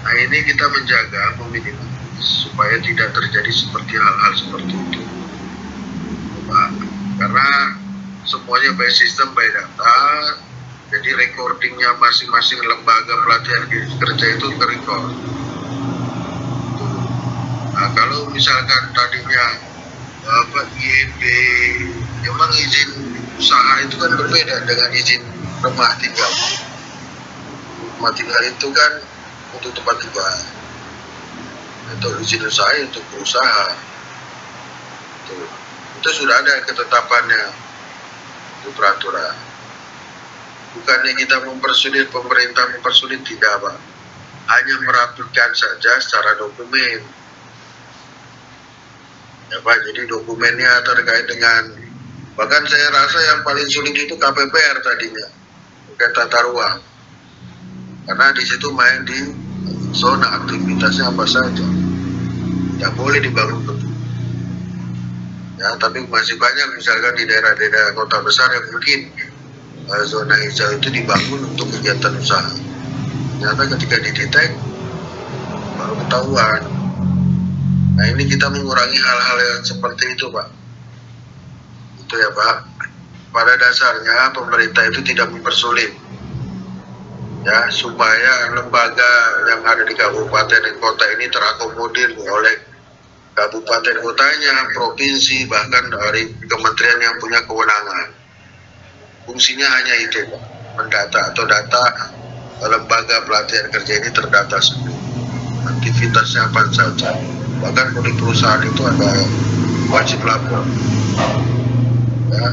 Nah ini kita menjaga, meminimalisir supaya tidak terjadi seperti hal-hal seperti itu, Pak. Karena semuanya by sistem, by data, jadi recordingnya masing-masing lembaga pelatihan kerja itu terrecord. Nah kalau misalkan tadinya IEB, memang izin usaha itu kan berbeda dengan izin rumah tinggal. Rumah tinggal itu kan untuk tempat tinggal, atau izin usaha untuk berusaha. Itu sudah ada ketetapannya di peraturan. Bukannya kita mempersulit, pemerintah mempersulit, tidak, Pak. Hanya merapikan saja secara dokumen, ya Pak. Jadi dokumennya terkait dengan, bahkan saya rasa yang paling sulit itu KPPR tadinya, bukan tata ruang, karena di situ main di zona aktivitasnya apa saja, tidak boleh dibangun kebun. Ya, tapi masih banyak misalkan di daerah-daerah kota besar yang mungkin zona hijau itu dibangun untuk kegiatan usaha. Ternyata ketika didetek baru ketahuan. Nah ini kita mengurangi hal-hal yang seperti itu, Pak. Itu ya, Pak. Pada dasarnya pemerintah itu tidak mempersulit, ya, supaya lembaga yang ada di kabupaten dan kota ini terakomodir oleh kabupaten kotanya, provinsi, bahkan dari kementerian yang punya kewenangan. Fungsinya hanya itu, Pak, mendata atau data lembaga pelatihan kerja ini terdata semua, aktivitasnya apa saja. Bahkan di perusahaan itu ada wajib lapor, ya.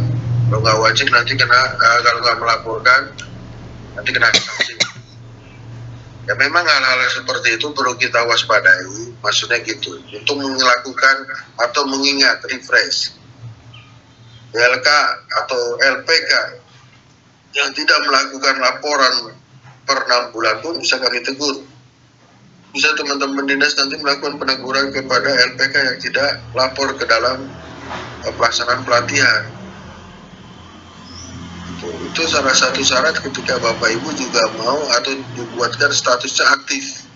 Kalau nggak wajib nanti kena, kalau nggak melaporkan nanti kena sanksi. Ya memang hal-hal seperti itu perlu kita waspadai, maksudnya gitu, untuk melakukan atau mengingat refresh LK atau LPK yang tidak melakukan laporan per 6 bulan pun bisa kami tegur. Bisa teman-teman dinas nanti melakukan peneguran kepada LPK yang tidak lapor ke dalam pelaksanaan pelatihan. Itu salah satu syarat ketika Bapak Ibu juga mau atau dibuatkan statusnya aktif.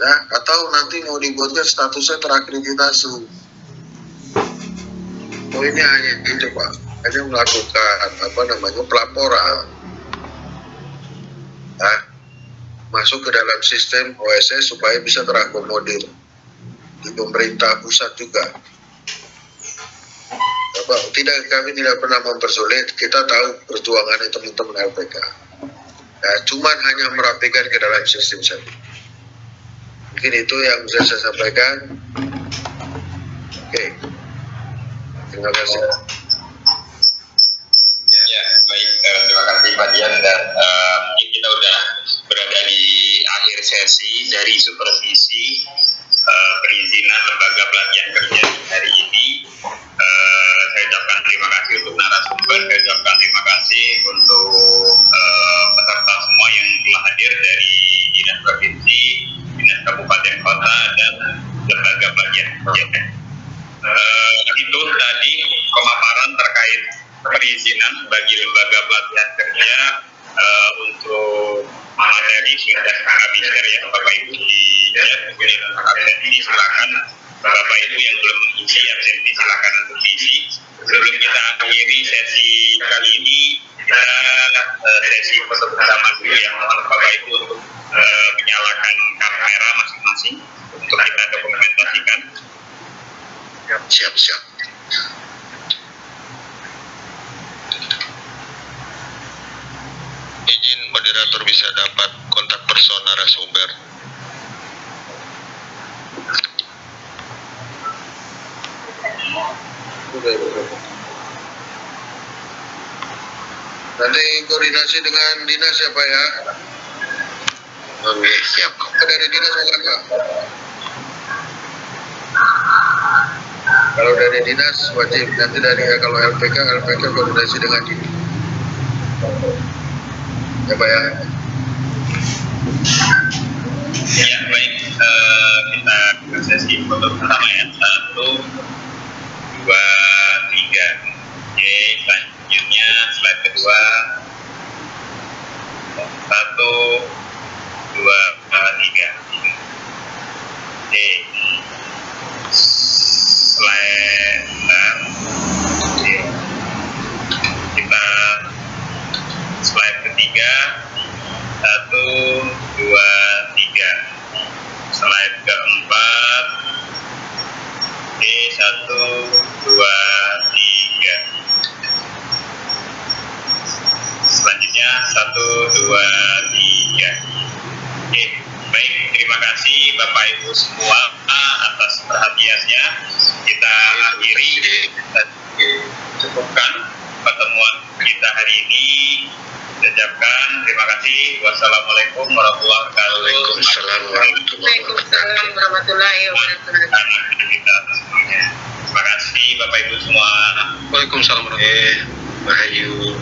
Ya, atau nanti mau dibuatkan statusnya terakreditasi. Poinnya hanya itu Pak, hanya melakukan pelaporan. Nah, masuk ke dalam sistem OSS supaya bisa terakomodir di pemerintah pusat juga. Bapak, kami tidak pernah mempersulit, kita tahu perjuangannya teman-teman LPK. Nah, cuman hanya merapikan ke dalam sistem saja. Mungkin itu yang bisa saya sampaikan. Oke, terima kasih. Ya, baik. Terima kasih Pak Dian. Dan kita udah berada di akhir sesi dari supervisi perizinan lembaga pelatihan kerja hari ini. Saya ucapkan terima kasih untuk narasumber, saya ucapkan terima kasih untuk peserta semua yang telah hadir dari dinas provinsi, dinas kabupaten kota, dan lembaga pelatihan kerja. Itu tadi pemaparan terkait perizinan bagi lembaga pelatihan kerja untuk materi dan KKBISER ya Bapak Ibu di absensi silakan Bapak Ibu yang belum mengisi absensi silakan untuk diisi. Sebelum kita akhiri sesi kali ini, kita sesi foto bersama dulu ya. Mohon Bapak Ibu untuk menyalakan kamera masing-masing untuk kita dokumentasikan. Siap. Izin moderator bisa dapat kontak person narasumber. Nanti koordinasi dengan dinas ya Pak ya. Oke, siap. Dari dinas bukan Pak? Kalau dari dinas wajib, nanti dari kalau LPK koordinasi dengan dinas. Ya Pak ya. Ya baik, kita ke sesi foto pertama ya. 1, 2, 3. Oke, selanjutnya slide kedua. 1, 2, 3. Oke. Slide. Oke. Kita slide ketiga. 1, 2, 3. Slide keempat. Oke, 1, 2, 3. Selanjutnya 1, 2, 3. Oke, baik. Terima kasih Bapak Ibu semua atas perhatiannya. Kita akhiri dan cukupkan pertemuan kita hari ini. Ucapkan terima kasih. Wassalamualaikum warahmatullahi wabarakatuh. Waalaikumsalam warahmatullahi wabarakatuh. Anak kita semuanya. Terima kasih Bapak Ibu semua. Waalaikumsalam warahmatullahi wabarakatuh. Rahayu.